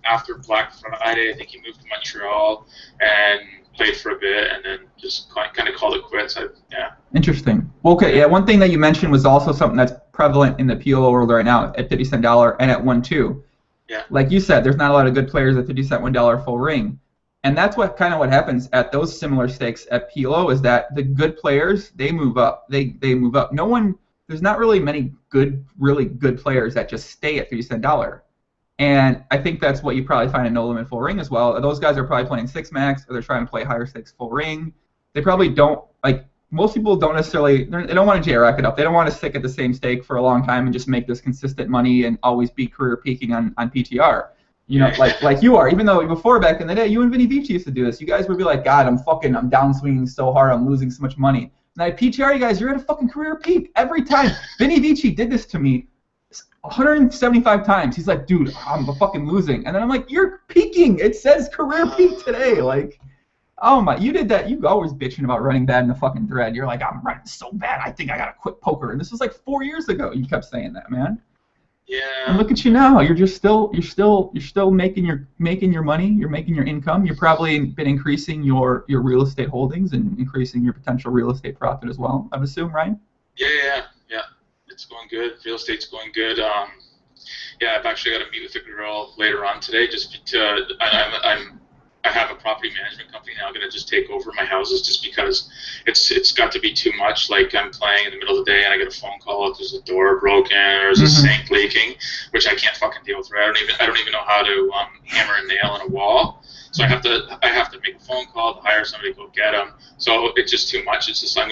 after Black Friday, I think he moved to Montreal and played for a bit, and then just kind of called it quits. Yeah. Interesting. Well, okay, yeah. One thing that you mentioned was also something that's prevalent in the PLO world right now at 50-cent dollar and at 1-2. Yeah. Like you said, there's not a lot of good players at 50-cent $1 full ring, and that's what happens at those similar stakes at PLO is that the good players they move up. They move up. There's not really many really good players that just stay at 50-cent dollar. And I think that's what you probably find in No Limit Full Ring as well. Those guys are probably playing 6 max, or they're trying to play higher stakes full ring. They probably don't, like, most people don't necessarily, they don't want to Jrock it up. They don't want to stick at the same stake for a long time and just make this consistent money and always be career peaking on PTR. You know, like you are. Even though before, back in the day, you and Vinny Vici used to do this. You guys would be like, God, I'm downswinging so hard, I'm losing so much money. And I PTR you guys, you're at a fucking career peak every time. Vinny Vici did this to me 175 times. He's like, dude, I'm fucking losing. And then I'm like, you're peaking. It says career peak today. Like, oh my, you did that. You always bitching about running bad in the fucking thread. You're like, I'm running so bad, I think I gotta quit poker. And this was like 4 years ago. You kept saying that, man. Yeah. And look at you now. You're still making your money. You're making your income. You've probably been increasing your real estate holdings and increasing your potential real estate profit as well, I would assume, right? Yeah. It's going good. Real estate's going good. Yeah, I've actually got to meet with a girl later on today. Just to, I have a property management company now. I'm gonna just take over my houses just because it's got to be too much. Like I'm playing in the middle of the day and I get a phone call if there's a door broken or there's a sink leaking, which I can't fucking deal with. Right? I don't even know how to hammer a nail in a wall. So I have to make a phone call to hire somebody to go get them. So it's just too much. It's just I'm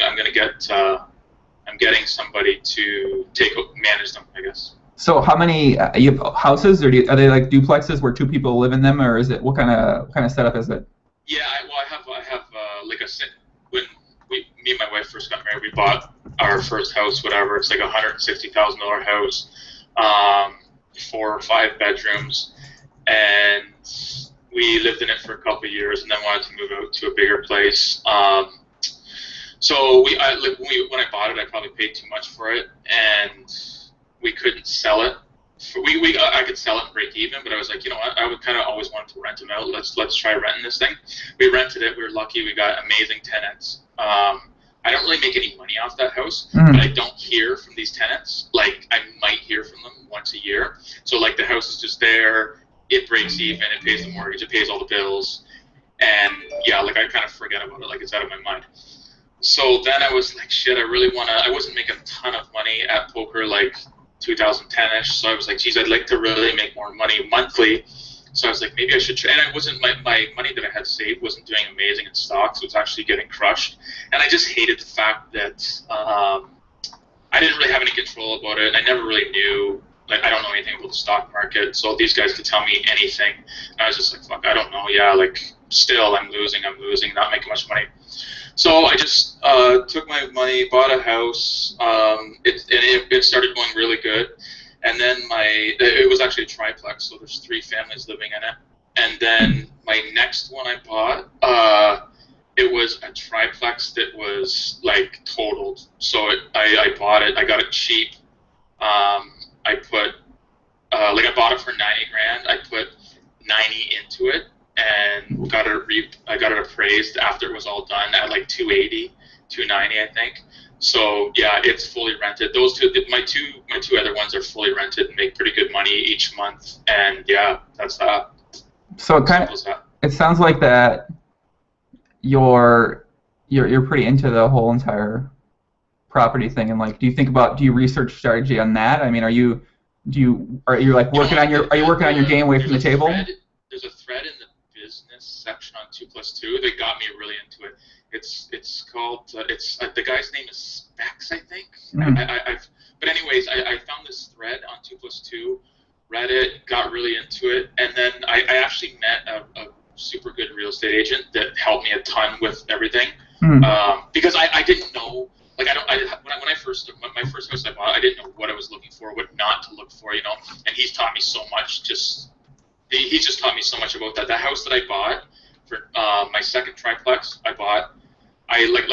getting somebody to manage them, I guess. So how many you have houses, or are they like duplexes where 2 people live in them, or is it what kind of setup is it? Yeah, I have like when me and my wife first got married, we bought our first house, whatever. It's like $160,000 house, 4 or 5 bedrooms, and we lived in it for a couple of years, and then wanted to move out to a bigger place. So when I bought it, I probably paid too much for it, and we couldn't sell it. I could sell it and break even, but I was like, you know what? I would kind of always wanted to rent them out. Let's try renting this thing. We rented it. We were lucky. We got amazing tenants. I don't really make any money off that house, but I don't hear from these tenants. Like I might hear from them once a year. So like the house is just there. It breaks even. It pays the mortgage. It pays all the bills. And yeah, like I kind of forget about it. Like it's out of my mind. So then I was like, shit, I wasn't making a ton of money at poker, like 2010-ish. So I was like, geez, I'd like to really make more money monthly. So I was like, maybe I should try. And my money that I had saved wasn't doing amazing in stocks. It was actually getting crushed. And I just hated the fact that I didn't really have any control about it. And I never really knew, like, I don't know anything about the stock market. So these guys could tell me anything. And I was just like, fuck, I don't know. Yeah, like, still I'm losing, not making much money. So I just took my money, bought a house. It started going really good, and then it was actually a triplex, so there's 3 families living in it. And then my next one I bought, it was a triplex that was like totaled. So I bought it. I got it cheap. I bought it for $90,000. I put 90 into it. And I got it appraised after it was all done at like 280, 290, I think. So yeah, it's fully rented. Those two, my two other ones are fully rented and make pretty good money each month. And yeah, that's that. So it sounds like that you're pretty into the whole entire property thing. And like, do you research strategy on that? I mean, are you like working on your game away from the table? There's a thread in the business section on Twoplustwo that got me really into it. It's called the guy's name is Specs, I think. But anyways, I found this thread on Twoplustwo, read it, got really into it, and then I actually met a super good real estate agent that helped me a ton with everything. Because I didn't know, like when my first house I bought, I didn't know what I was looking for, what not to look for, you know. And he's taught me so much. He just taught me so much about that. The house that I bought for my second triplex, like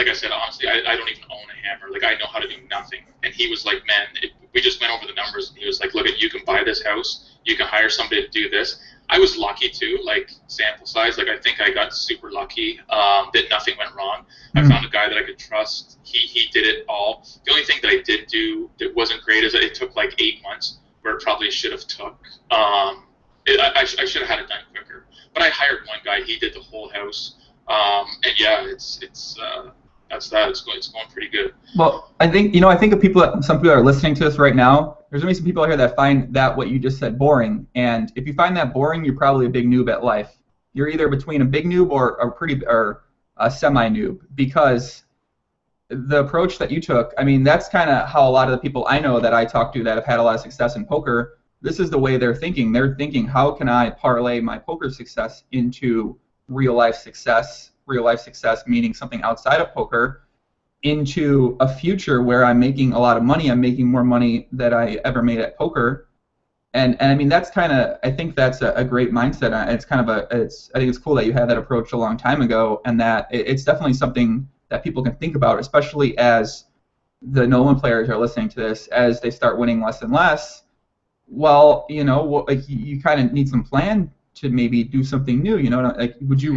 I said, honestly, I don't even own a hammer. Like I know how to do nothing. And he was like, man, we just went over the numbers, and he was like, look, you can buy this house, you can hire somebody to do this. I was lucky too, like sample size. Like I think I got super lucky that nothing went wrong. I found a guy that I could trust. He did it all. The only thing that I did do that wasn't great is that it took like 8 months, where it probably should have took. I should have had it done quicker. But I hired one guy. He did the whole house. And yeah, that's that. It's going pretty good. Well, I think some people are listening to this right now. There's gonna be some people out here that find that what you just said boring, and if you find that boring, you're probably a big noob at life. You're either between a big noob or a semi noob, because the approach that you took, I mean, that's kind of how a lot of the people I know that I talk to that have had a lot of success in poker. This is the way they're thinking. They're thinking, how can I parlay my poker success into real life success? Real life success meaning something outside of poker, into a future where I'm making a lot of money. I'm making more money than I ever made at poker, and I mean that's kind of, I think that's a great mindset. It's kind of I think it's cool that you had that approach a long time ago, and that it's definitely something that people can think about, especially as the no-win players are listening to this, as they start winning less and less. Well, like you kind of need some plan to maybe do something new. Like would you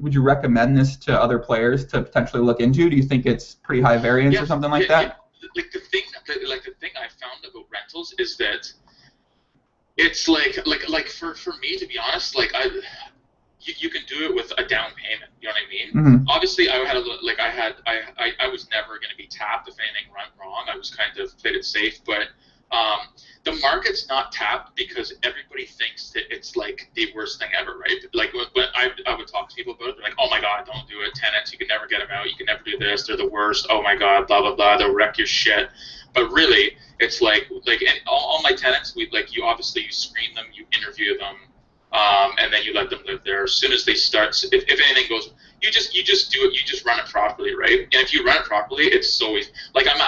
would you recommend this to other players to potentially look into? Do you think it's pretty high variance or something like that? Yeah. Like the thing I found about rentals is that it's like for me, to be honest, like you can do it with a down payment. You know what I mean? Mm-hmm. Obviously, I was never going to be tapped if anything went wrong. I was kind of played it safe, but the market's not tapped because everybody thinks that it's like the worst thing ever, right? Like when I would talk to people about it, they're like, oh my God, don't do it. Tenants, you can never get them out. You can never do this. They're the worst. Oh my God, blah, blah, blah. They'll wreck your shit. But really, it's like and all my tenants, you screen them, you interview them, and then you let them live there. As soon as they start, if anything goes, you just do it. You just run it properly, right? And if you run it properly, it's so easy. Like I'm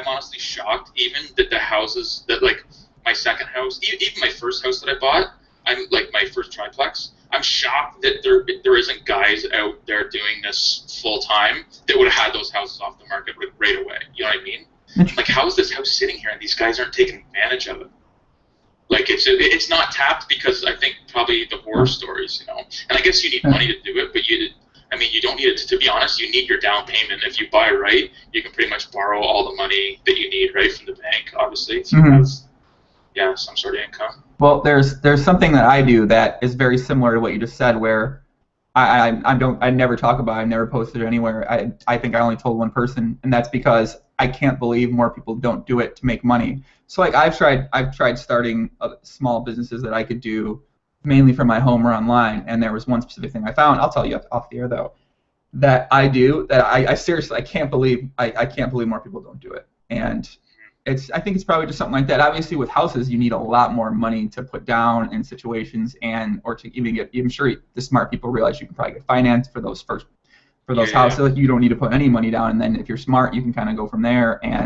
honestly shocked, even that the houses that, like my second house, even my first house that I bought, I'm like my first triplex. I'm shocked that there isn't guys out there doing this full time that would have had those houses off the market right away. You know what I mean? Like, how is this house sitting here and these guys aren't taking advantage of it? Like it's not tapped because I think probably the horror stories, And I guess you need money to do it, but you don't need it to be honest. You need your down payment. If you buy right, you can pretty much borrow all the money that you need right from the bank. Obviously, if you have some sort of income. Well, there's something that I do that is very similar to what you just said, where I never talk about it, I never posted it anywhere. I think I only told one person, and that's because I can't believe more people don't do it to make money. So like I've tried starting small businesses that I could do mainly from my home or online, and there was one specific thing I found. I'll tell you off the air though, that I do that I seriously I can't believe more people don't do it, and I think it's probably just something like that. Obviously, with houses, you need a lot more money to put down in situations, or to even get. I'm sure the smart people realize you can probably get finance for those houses. Like you don't need to put any money down, and then if you're smart, you can kind of go from there. I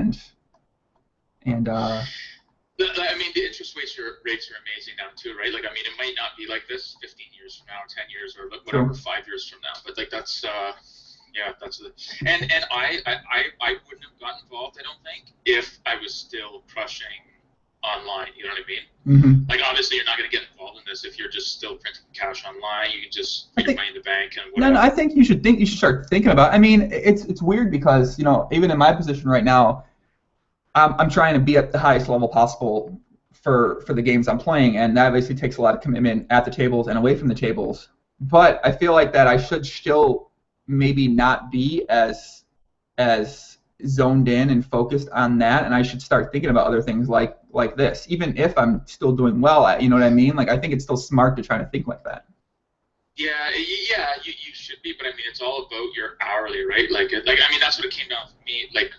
mean, the interest rates are amazing now too, right? Like, I mean, it might not be like this 15 years from now, 10 years, or whatever, 5 years from now. But like that's the. And I wouldn't have gotten involved, I don't think, if I was still crushing online. You know what I mean? Mm-hmm. Like, obviously, you're not going to get involved in this if you're just still printing cash online. You can just put your money in the bank and whatever. No, I think you should start thinking about it. I mean, it's weird because even in my position right now, I'm trying to be at the highest level possible for the games I'm playing, and that obviously takes a lot of commitment at the tables and away from the tables. But I feel like that I should still maybe not be as zoned in and focused on that, and I should start thinking about other things like this, even if I'm still doing well. You know what I mean? Like I think it's still smart to try to think like that. Yeah, you should be, but I mean it's all about your hourly, right? Like I mean that's what it came down to me. Like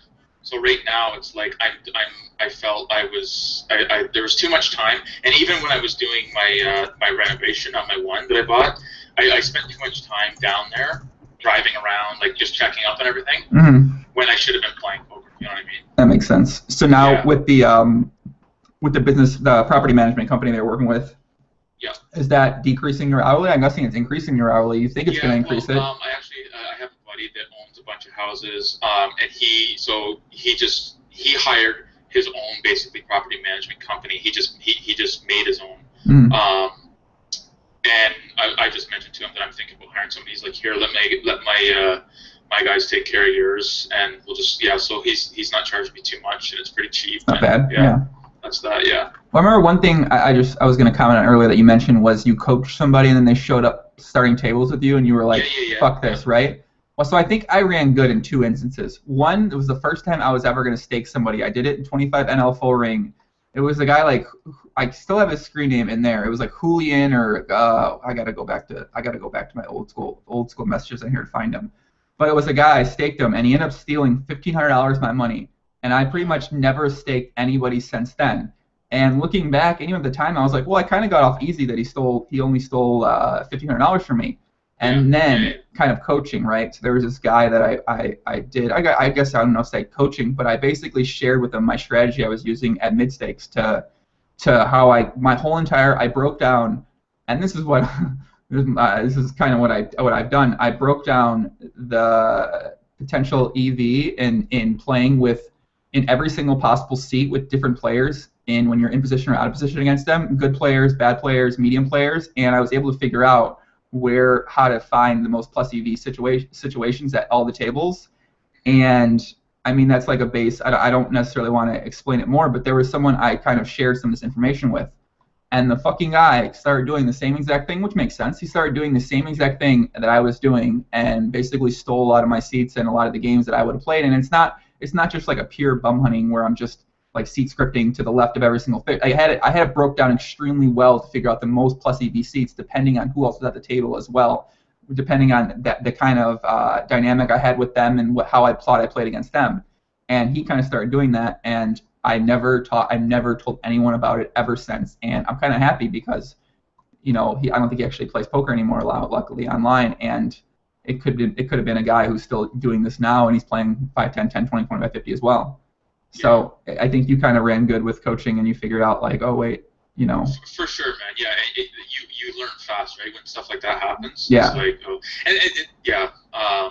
so right now it's like I felt there was too much time, and even when I was doing my renovation on my one that I bought, I spent too much time down there driving around, like just checking up on everything, when I should have been playing poker. You know what I mean? That makes sense. So now with the business, the property management company they're working with, is that decreasing your hourly? I'm guessing it's increasing your hourly. You think it's going to increase it? I have a buddy that owns a bunch of houses, and he he hired his own basically property management company. He just made his own. And I just mentioned to him that I'm thinking about hiring somebody. He's like, here, let my guys take care of yours, and we'll just So he's not charging me too much, and it's pretty cheap. Not bad. Yeah. That's that. Yeah. Well, I remember one thing I was going to comment on earlier that you mentioned was you coached somebody and then they showed up starting tables with you and you were like, fuck this, right? Well, so I think I ran good in 2 instances. One, it was the first time I was ever going to stake somebody. I did it in 25 NL full ring. It was a guy like, I still have his screen name in there. It was like Julian or I gotta go back to my old school messages in here to find him. But it was a guy, I staked him, and he ended up stealing $1,500 of my money. And I pretty much never staked anybody since then. And looking back, and even at the time, I was like, well, I kind of got off easy that he only stole $1,500 from me. And then kind of coaching, right? So there was this guy that I guess I don't know if say coaching, but I basically shared with him my strategy I was using at mid stakes to how I broke down, and this is what this is kind of what I've done. I broke down the potential EV in playing in every single possible seat with different players when you're in position or out of position against them, good players, bad players, medium players, and I was able to figure out how to find the most plus EV situations at all the tables. And I mean, that's like a base. I don't necessarily want to explain it more, but there was someone I kind of shared some of this information with, and the fucking guy started doing the same exact thing, which makes sense. He started doing the same exact thing that I was doing and basically stole a lot of my seats and a lot of the games that I would have played. And it's not just like a pure bum hunting where I'm just like seat scripting to the left of every single thing. I had it broke down extremely well to figure out the most plus EV seats depending on who else was at the table as well, depending on the kind of dynamic I had with them and how I thought I played against them. And he kind of started doing that, and I never told anyone about it ever since. And I'm kind of happy because, I don't think he actually plays poker anymore, luckily online. And it could have been a guy who's still doing this now, and he's playing 5, 10, 10, 20, 25, 50 as well. So I think you kind of ran good with coaching, and you figured out like, oh wait, For sure, man. Yeah, you learn fast, right? When stuff like that happens. Yeah. It's like,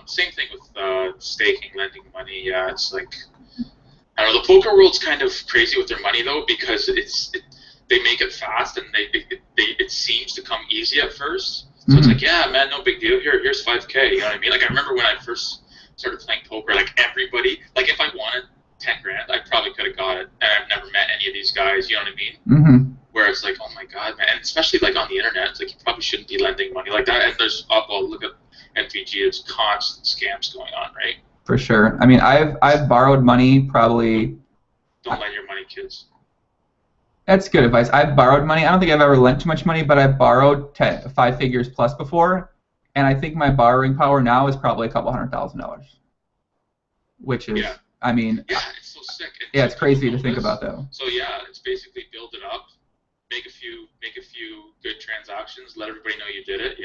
same thing with staking, lending money. Yeah, it's like, I don't know. The poker world's kind of crazy with their money though, because they make it fast and it seems to come easy at first. So it's like, yeah, man, no big deal. Here's $5K. You know what I mean? Like I remember when I first started playing poker, like everybody, like if I wanted $10,000, I probably could have got it, and I've never met any of these guys. You know what I mean? Mm-hmm. Where it's like, oh my god, man, and especially like on the internet, it's like you probably shouldn't be lending money like that. And there's, look at NVG, there's constant scams going on, right? For sure. I mean, I've borrowed money probably. Don't lend your money, kids. That's good advice. I've borrowed money. I don't think I've ever lent too much money, but I've borrowed 5 figures plus before, and I think my borrowing power now is probably $200,000, which is, I mean. Yeah, it's so sick. It's crazy to think about though. So yeah, it's basically build it up, make a few good transactions, let everybody know you did it.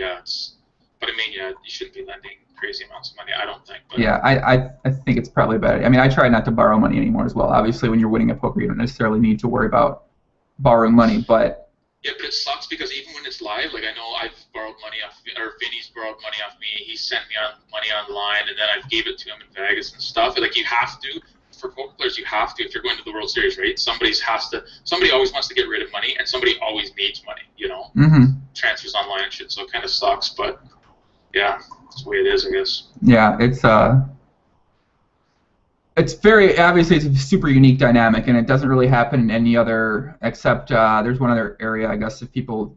But I mean, you shouldn't be lending crazy amounts of money, I don't think. But. Yeah, I think it's probably better. I mean, I try not to borrow money anymore as well. Obviously, when you're winning at poker, you don't necessarily need to worry about borrowing money, but. Yeah, but it sucks because even when it's live, like I know I've borrowed money or Vinny's borrowed money off me. He sent me money online, and then I gave it to him in Vegas and stuff. Like you have to, for poker players, you have to, if you're going to the World Series, right? Somebody always wants to get rid of money, and somebody always needs money, Mm-hmm. Transfers online and shit, so it kind of sucks, but yeah, that's the way it is, I guess. Yeah, it's very, obviously it's a super unique dynamic, and it doesn't really happen in any other, except there's one other area, I guess, if people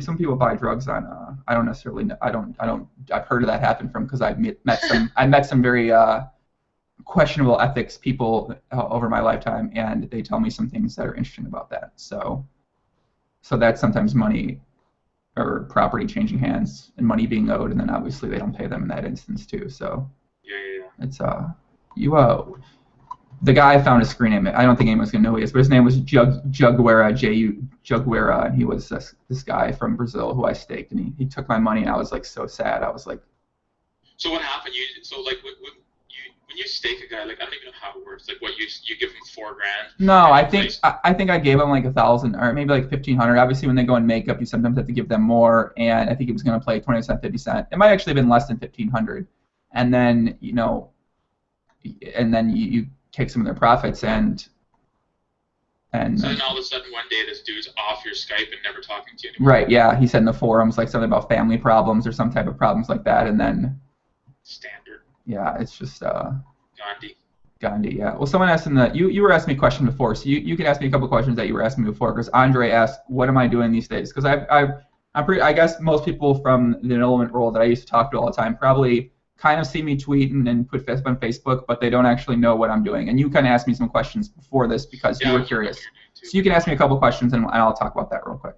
some people buy drugs on, I don't necessarily know, I've heard of that happen because I met some very questionable ethics people over my lifetime, and they tell me some things that are interesting about that. So that's sometimes money or property changing hands and money being owed, and then obviously they don't pay them in that instance too. So it's the guy found his screen name. I don't think anyone's gonna know who he is, but his name was Jugwera, Jugwera, and he was this guy from Brazil who I staked, and he took my money, and I was like so sad. I was like. So what happened? When you stake a guy, like I don't even know how it works. Like what you give him $4,000? No, I think I gave him like 1,000 or maybe like 1,500. Obviously, when they go in makeup, you sometimes have to give them more, and I think he was gonna play 20 cent, 50 cent. It might actually have been less than 1,500, and then you take some of their profits and so then all of a sudden one day this dude's off your Skype and never talking to you anymore. Right, yeah. He said in the forums like something about family problems or some type of problems like that, and then standard. Yeah, it's just Gandhi, yeah. Well, someone asked in the you were asking me a question before, so you can ask me a couple questions that you were asking me before, because Andre asked, what am I doing these days? Because I guess most people from the enrollment role that I used to talk to all the time probably kind of see me tweet and put stuff on Facebook, but they don't actually know what I'm doing. And you kind of asked me some questions before this because you were curious. So you can ask me a couple questions and I'll talk about that real quick.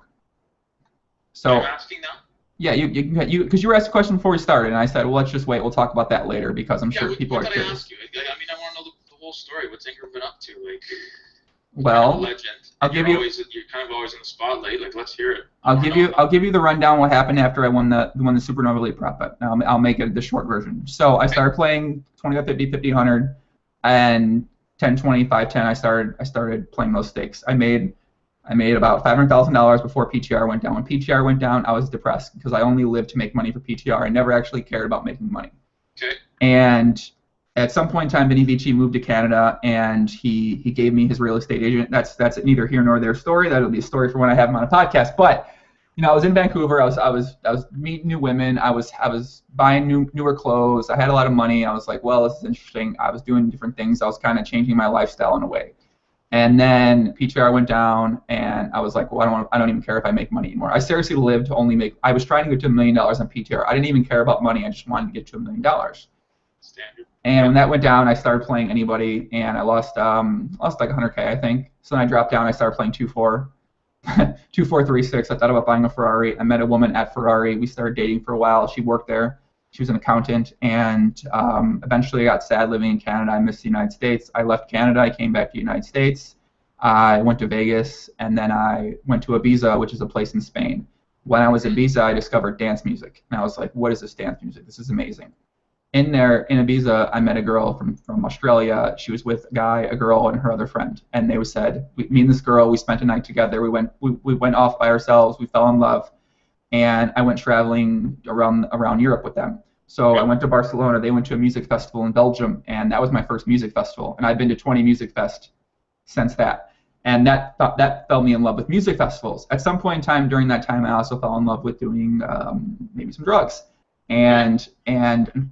So I'm asking now? Yeah, you because you were asked a question before we started, and I said, well, let's just wait. We'll talk about that later because I'm sure people are curious. I ask you? I mean, I want to know the whole story. What's Ingram been up to? Like, well, kind of a legend. I'll give you. You're kind of always in the spotlight. Like, let's hear it. I'll give you the rundown what happened after I won the Supernova Elite prop bet. I'll make it the short version. So I started playing 25, 50, 50, 100, and 10, 20, 5, 10. I started playing those stakes. I made about $500,000 before PTR went down. When PTR went down, I was depressed because I only lived to make money for PTR. I never actually cared about making money. Okay. And at some point in time, Vinny Vici moved to Canada, and he gave me his real estate agent. That's neither here nor there story. That'll be a story for when I have him on a podcast. But I was in Vancouver. I was meeting new women. I was buying newer clothes. I had a lot of money. I was like, well, this is interesting. I was doing different things. I was kind of changing my lifestyle in a way. And then PTR went down, and I was like, well, I don't even care if I make money anymore. I seriously lived to only make. I was trying to get to $1 million on PTR. I didn't even care about money. I just wanted to get to $1 million. Standard. And when that went down, I started playing anybody, and I lost like 100K, I think. So then I dropped down. I started playing 2-4, 2-4, 3-6. I thought about buying a Ferrari. I met a woman at Ferrari. We started dating for a while. She worked there. She was an accountant, and eventually I got sad living in Canada. I missed the United States. I left Canada. I came back to the United States. I went to Vegas, and then I went to Ibiza, which is a place in Spain. When I was in Ibiza, I discovered dance music, and I was like, what is this dance music? This is amazing. In Ibiza, I met a girl from Australia. She was with a girl, and her other friend, and they said, me and this girl, we spent a night together. We went off by ourselves. We fell in love. And I went traveling around Europe with them. So I went to Barcelona. They went to a music festival in Belgium, and that was my first music festival. And I've been to 20 music fest since that. And that fell me in love with music festivals. At some point in time during that time, I also fell in love with doing maybe some drugs. And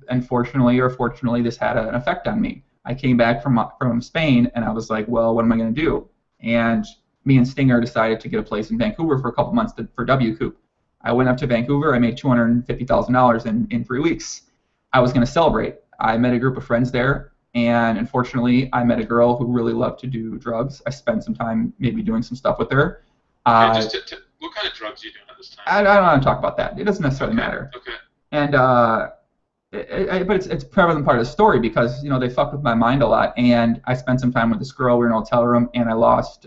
unfortunately or fortunately, this had an effect on me. I came back from Spain, and I was like, well, what am I going to do? And me and Stinger decided to get a place in Vancouver for a couple months for W-Coop. I went up to Vancouver. I made $250,000 in 3 weeks. I was going to celebrate. I met a group of friends there, and unfortunately, I met a girl who really loved to do drugs. I spent some time maybe doing some stuff with her. What kind of drugs are you doing at this time? I don't want to talk about that. It doesn't necessarily matter. Okay. And but it's prevalent part of the story because they fuck with my mind a lot. And I spent some time with this girl. We were in a hotel room, and I lost.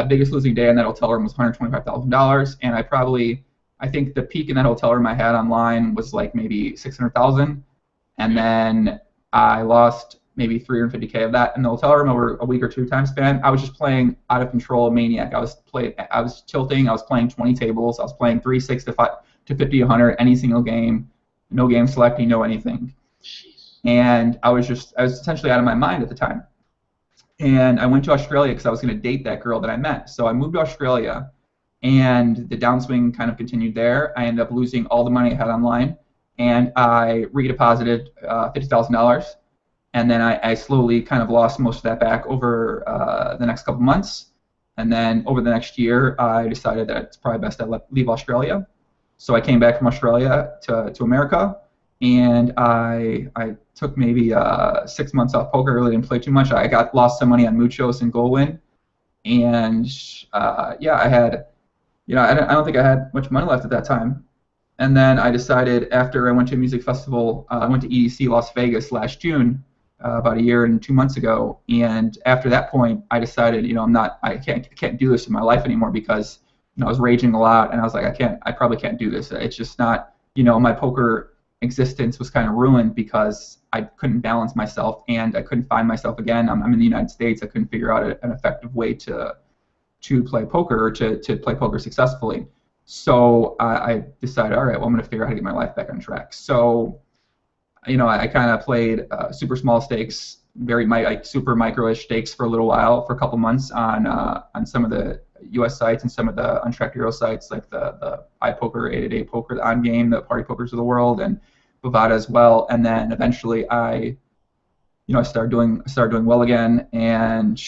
Biggest losing day in that hotel room was $125,000, and I think the peak in that hotel room I had online was like maybe $600,000, and then I lost maybe $350K of that in the hotel room over a week or two time span. I was just playing out of control, maniac. I was tilting. I was playing 20 tables. I was playing 3, 6 to 5 to 50, 100 any single game, no game selecting, no anything. Jeez. And I was essentially out of my mind at the time. And I went to Australia because I was going to date that girl that I met. So I moved to Australia. And the downswing kind of continued there. I ended up losing all the money I had online, and I redeposited $50,000, and then I slowly kind of lost most of that back over the next couple months. And then over the next year, I decided that it's probably best I leave Australia. So I came back from Australia to America, and I took maybe 6 months off poker. I really didn't play too much. I lost some money on Muchos and Goldwyn, and I had. I don't think I had much money left at that time. And then I decided after I went to a music festival, I went to EDC Las Vegas last June, about a year and 2 months ago. And after that point, I decided, I can't do this in my life anymore because I was raging a lot, and I was like, I probably can't do this. It's just not, my poker existence was kind of ruined because I couldn't balance myself, and I couldn't find myself again. I'm in the United States. I couldn't figure out an effective way to play poker or to play poker successfully. So I decided, all right, well, I'm going to figure out how to get my life back on track. So, I kind of played super small stakes like super micro-ish stakes for a little while, for a couple months on some of the U.S. sites and some of the untracked Euro sites like the iPoker, 888 Poker, the On Game, the Party Pokers of the world, and Bovada as well. And then eventually I started doing well again. And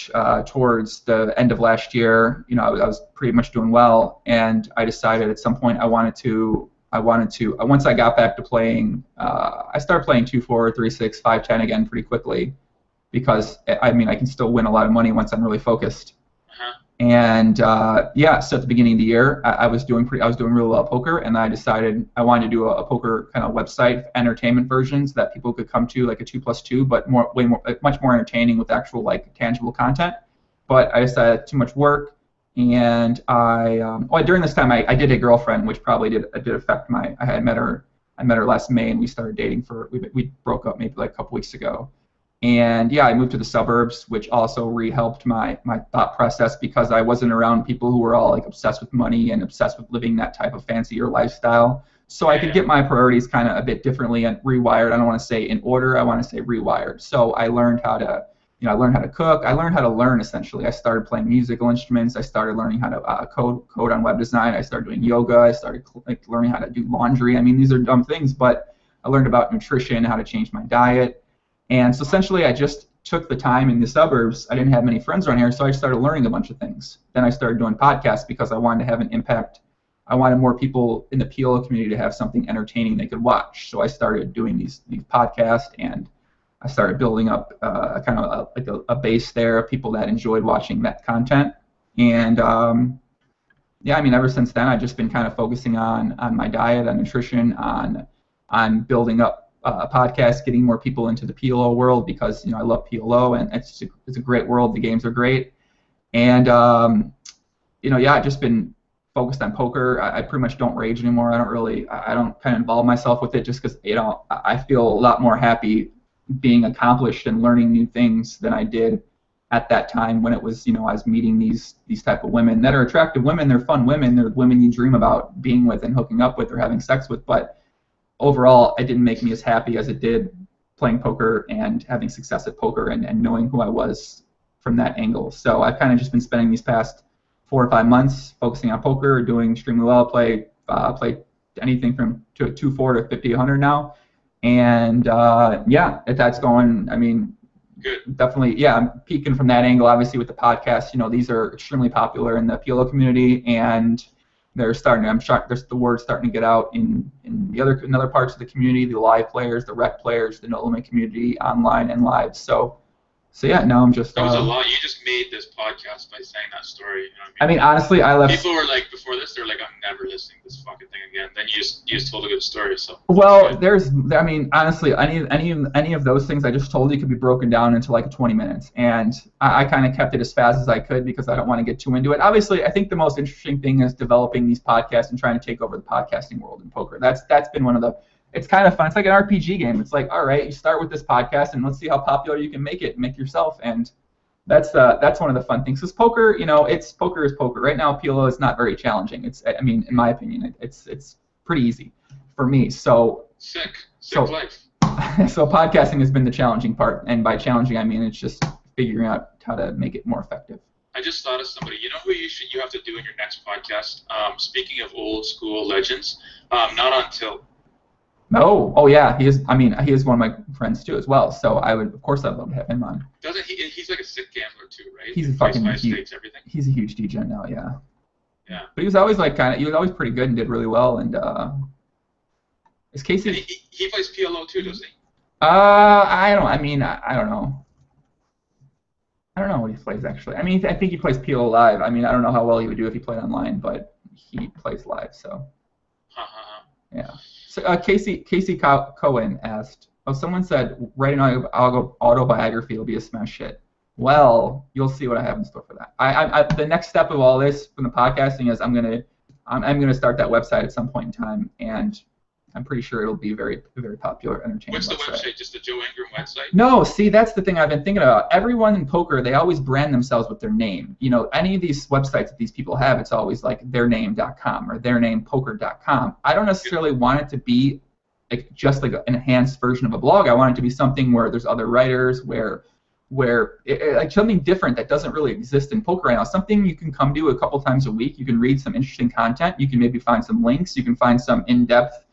towards the end of last year, I was pretty much doing well. And I decided at some point I wanted to once I got back to playing, I started playing 2-4, 3-6, 5-10 again pretty quickly, because I can still win a lot of money once I'm really focused. And so at the beginning of the year, I was doing really well at poker, and I decided I wanted to do a poker kind of website, entertainment versions that people could come to, like a 2+2, but much more entertaining with actual like tangible content. But I decided too much work, and during this time I did a girlfriend, which probably did affect my. I met her last May, and we started dating we broke up maybe like a couple weeks ago. And I moved to the suburbs, which also helped my thought process, because I wasn't around people who were all like obsessed with money and obsessed with living that type of fancier lifestyle. So I could get my priorities kind of a bit differently and rewired. I don't want to say in order. I want to say rewired. So I learned how to, I learned how to cook. I learned how to learn, essentially. I started playing musical instruments. I started learning how to code on web design. I started doing yoga. I started learning how to do laundry. These are dumb things, but I learned about nutrition, how to change my diet. And so essentially I just took the time in the suburbs. I didn't have many friends around here, so I started learning a bunch of things. Then I started doing podcasts because I wanted to have an impact. I wanted more people in the PLO community to have something entertaining they could watch. So I started doing these podcasts, and I started building up kind of a base there of people that enjoyed watching that content. And ever since then I've just been kind of focusing on my diet, on nutrition, on building up a podcast, getting more people into the PLO world, because I love PLO, and it's a great world. The games are great, and I've just been focused on poker. I pretty much don't rage anymore. I don't kind of involve myself with it, just because I feel a lot more happy being accomplished and learning new things than I did at that time when it was I was meeting these type of women that are attractive women. They're fun women. They're women you dream about being with and hooking up with or having sex with, but overall, it didn't make me as happy as it did playing poker and having success at poker and knowing who I was from that angle. So I've kind of just been spending these past 4 or 5 months focusing on poker, doing extremely well. Play anything from 2-4 to 50-100 now, and that's going. Good. Definitely, I'm peaking from that angle. Obviously, with the podcast, these are extremely popular in the PLO community, and they're starting. There's the word starting to get out in other parts of the community, the live players, the rec players, the no limit community, online and live. So now I'm just. That was a lot. You just made this podcast by saying that story. Honestly, I left. People were like, before this, they're like, I'm never listening to this fucking thing again. Then you just told a good story. So. Well, honestly, any of those things I just told you could be broken down into like 20 minutes, and I kind of kept it as fast as I could because I don't want to get too into it. Obviously, I think the most interesting thing is developing these podcasts and trying to take over the podcasting world in poker. That's been one of the. It's kind of fun. It's like an RPG game. It's like, all right, you start with this podcast, and let's see how popular you can make yourself. And that's one of the fun things. Because poker, poker is poker. Right now, PLO is not very challenging. In my opinion, it's pretty easy for me. So sick life. So podcasting has been the challenging part, and by challenging, I mean it's just figuring out how to make it more effective. I just thought of somebody. You know who you have to do in your next podcast? Speaking of old school legends, not on tilt. Oh yeah, he is. He is one of my friends too as well. So I'd love to have him on. Doesn't he? He's like a sick gambler too, right? He's a fucking huge. He's a huge DJ now, yeah. Yeah. But he was always he was always pretty good and did really well. And is Casey? And he plays PLO too, doesn't he? I don't know. I don't know what he plays actually. I think he plays PLO live. I don't know how well he would do if he played online, but he plays live, so. Yeah. So Casey Cohen asked, someone said writing an autobiography will be a smash hit. Well, you'll see what I have in store for that. The next step of all this from the podcasting is I'm gonna start that website at some point in time, and I'm pretty sure it'll be very, very popular, entertaining. What's the website? Just the Joe Ingram website? No, see, that's the thing I've been thinking about. Everyone in poker, they always brand themselves with their name. Any of these websites that these people have, it's always like theirname.com or theirnamepoker.com. I don't necessarily want it to be just like an enhanced version of a blog. I want it to be something where there's other writers, where where like something different that doesn't really exist in poker right now. Something you can come to a couple times a week. You can read some interesting content. You can maybe find some links. You can find some in-depth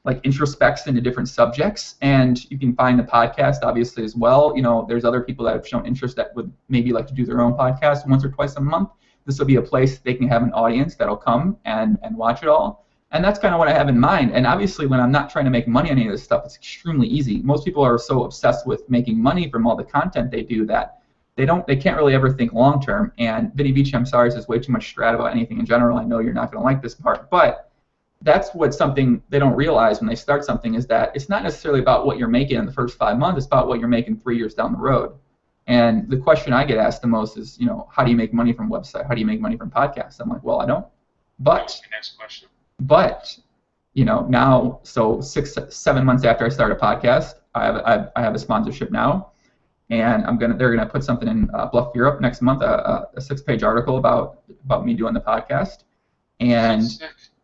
like introspects into different subjects, and you can find the podcast obviously as well. You know, there's other people that have shown interest that would maybe like to do their own podcast once or twice a month. This will be a place they can have an audience that'll come and watch it all. And that's kind of what I have in mind. And obviously, when I'm not trying to make money on any of this stuff, it's extremely easy. Most people are so obsessed with making money from all the content they do that they can't really ever think long term. And Vinny Vici, I'm sorry, says way too much strat about anything in general. I know you're not going to like this part, but that's what something they don't realize when they start something is that it's not necessarily about what you're making in the first 5 months. It's about what you're making 3 years down the road. And the question I get asked the most is, you know, how do you make money from website? How do you make money from podcasts? I'm like, well, I don't. But next question. But you know, now, so 7 months after I start a podcast, I have a sponsorship now, and they're gonna put something in Bluff Europe next month, a 6-page article about me doing the podcast, and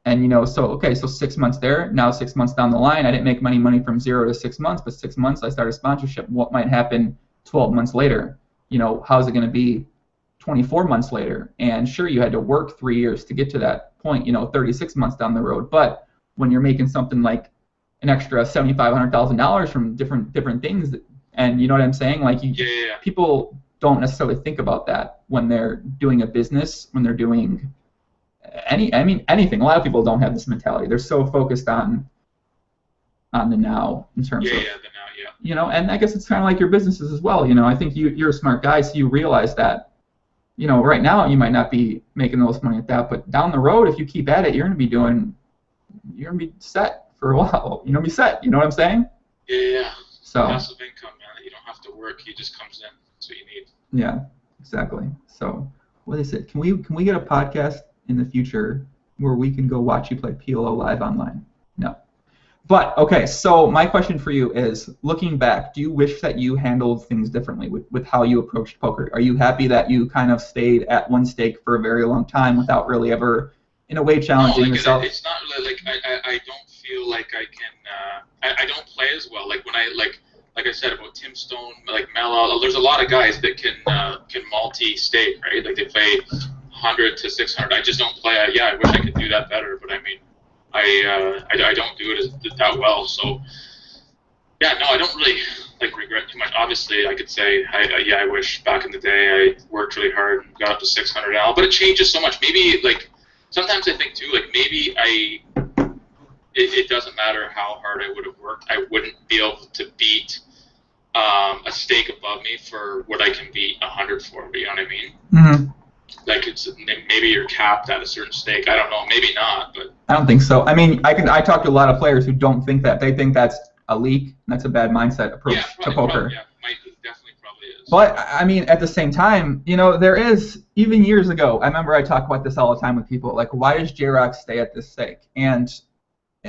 you know, so 6 months there. Now 6 months down the line, I didn't make money from 0 to 6 months, but 6 months I started sponsorship. What might happen 12 months later? You know, how's it going to be 24 months later? And sure, you had to work 3 years to get to that point, you know, 36 months down the road. But when you're making something like an extra $7,500, $1,000 from different things, and you know what I'm saying? Like, people don't necessarily think about that when they're doing a business, when they're doing anything. A lot of people don't have this mentality. They're so focused on the now in terms of the now, you know, and I guess it's kind of like your businesses as well. You know, I think you're a smart guy, so you realize that, you know, right now you might not be making the most money at that, but down the road, if you keep at it, you're gonna be set for a while. You're gonna be set. You know what I'm saying? Yeah. So passive income, man. You don't have to work. He just comes in. That's what you need. Yeah, exactly. So what is it? Can we get a podcast in the future where we can go watch you play PLO live online? No. But, okay, so my question for you is, looking back, do you wish that you handled things differently with how you approached poker? Are you happy that you kind of stayed at one stake for a very long time without really ever, in a way, challenging yourself? It's not really, like, I don't feel like I can, I don't play as well. Like, when like I said about Tim Stone, like Mello, there's a lot of guys that can multi-stake, right? Like, they play 100 to 600. I just don't play. I wish I could do that better, but I mean, I don't do it that well. So yeah, no, I don't really like regret too much. Obviously, I could say I wish back in the day I worked really hard and got up to 600 now, but it changes so much. Maybe like sometimes I think too, like maybe it doesn't matter how hard I would have worked, I wouldn't be able to beat a stake above me for what I can beat 100 for. You know what I mean? Mm-hmm. Like, it's maybe you're capped at a certain stake. I don't know. Maybe not, but I don't think so. I mean, I talk to a lot of players who don't think that. They think that's a leak. That's a bad mindset approach to poker. Definitely probably is. But I mean, at the same time, you know, there is, even years ago, I remember I talk about this all the time with people. Like, why does Jrock stay at this stake? And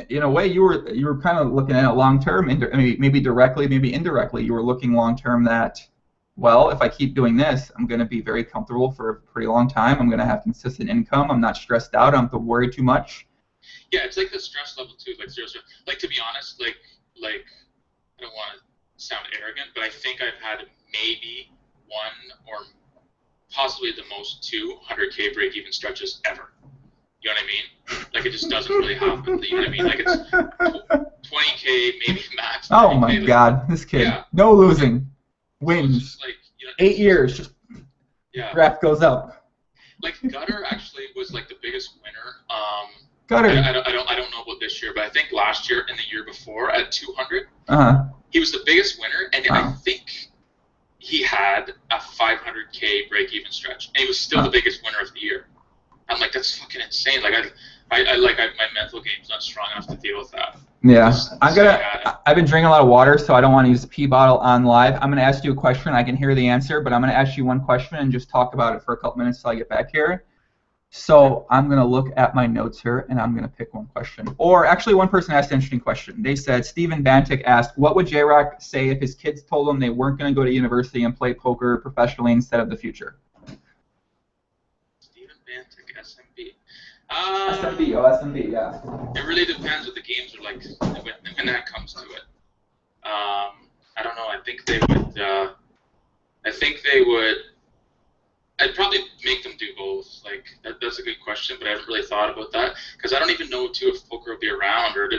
in a way, you were kind of looking at it long term, maybe directly, maybe indirectly. You were looking long term that, well, if I keep doing this, I'm going to be very comfortable for a pretty long time. I'm going to have consistent income. I'm not stressed out. I don't have to worry too much. Yeah, it's like the stress level too. Like, seriously, like, to be honest, like I don't want to sound arrogant, but I think I've had maybe one or possibly the most 200K break-even stretches ever. You know what I mean? Like, it just doesn't really happen. You know what I mean? Like, it's 20K maybe max. Oh my God, this kid, no losing. Wins. So like, you know, 8 years, just graph goes up. Like, Gutter actually was like the biggest winner. Gutter. I don't know about this year, but I think last year and the year before at 200, he was the biggest winner, and I think he had a 500K break-even stretch, and he was still the biggest winner of the year. I'm like, that's fucking insane. Like, my mental game's not strong enough to deal with that. Yeah, I've been drinking a lot of water, so I don't want to use the pee bottle on live. I'm going to ask you a question. I can hear the answer, but I'm going to ask you one question and just talk about it for a couple minutes till I get back here. So I'm going to look at my notes here, and I'm going to pick one question. Or actually, one person asked an interesting question. They said, Stephen Bantic asked, what would Jrock say if his kids told him they weren't going to go to university and play poker professionally instead of the future? Stephen Bantic, SMB. SMB, yeah. It really depends what the games are like when that comes to it. I don't know. I think they would. I think they would. I'd probably make them do both. Like that's a good question, but I haven't really thought about that because I don't even know too if poker will be around or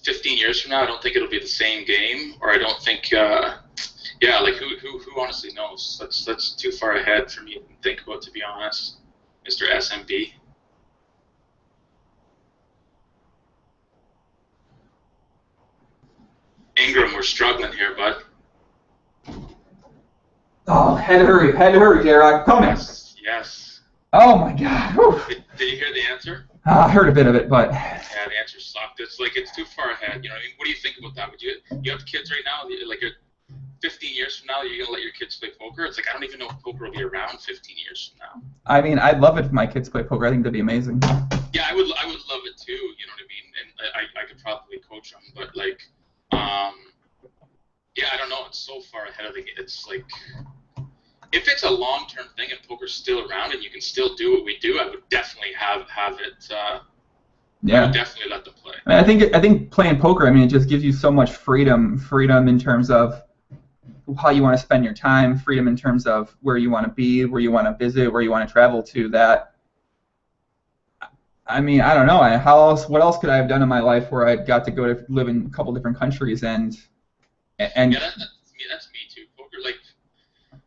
15 years from now. I don't think it'll be the same game, or I don't think. Yeah, like who honestly knows? That's too far ahead for me to think about, to be honest, Mr. SMB. Ingram, we're struggling here, bud. Oh, had to hurry, Jrock. Come in. Yes. Oh my God. Did you hear the answer? I heard a bit of it, but. Yeah, the answer sucked. It's like it's too far ahead. You know what I mean? What do you think about that? Would you have kids right now? Like 15 years from now, you're gonna let your kids play poker? It's like I don't even know if poker will be around 15 years from now. I mean, I'd love it if my kids play poker. I think that'd be amazing. Yeah, I would love it too. You know what I mean? And I could probably coach them, but like, yeah, I don't know. It's so far ahead of the game. It's like, if it's a long-term thing and poker's still around and you can still do what we do, I would definitely have it. Yeah. I would definitely let them play. I mean, I think playing poker, I mean, it just gives you so much freedom in terms of how you want to spend your time, freedom in terms of where you want to be, where you want to visit, where you want to travel to. That, I mean, I don't know. What else could I have done in my life where I got to go to live in a couple different countries and yeah, that's me too. Poker, like,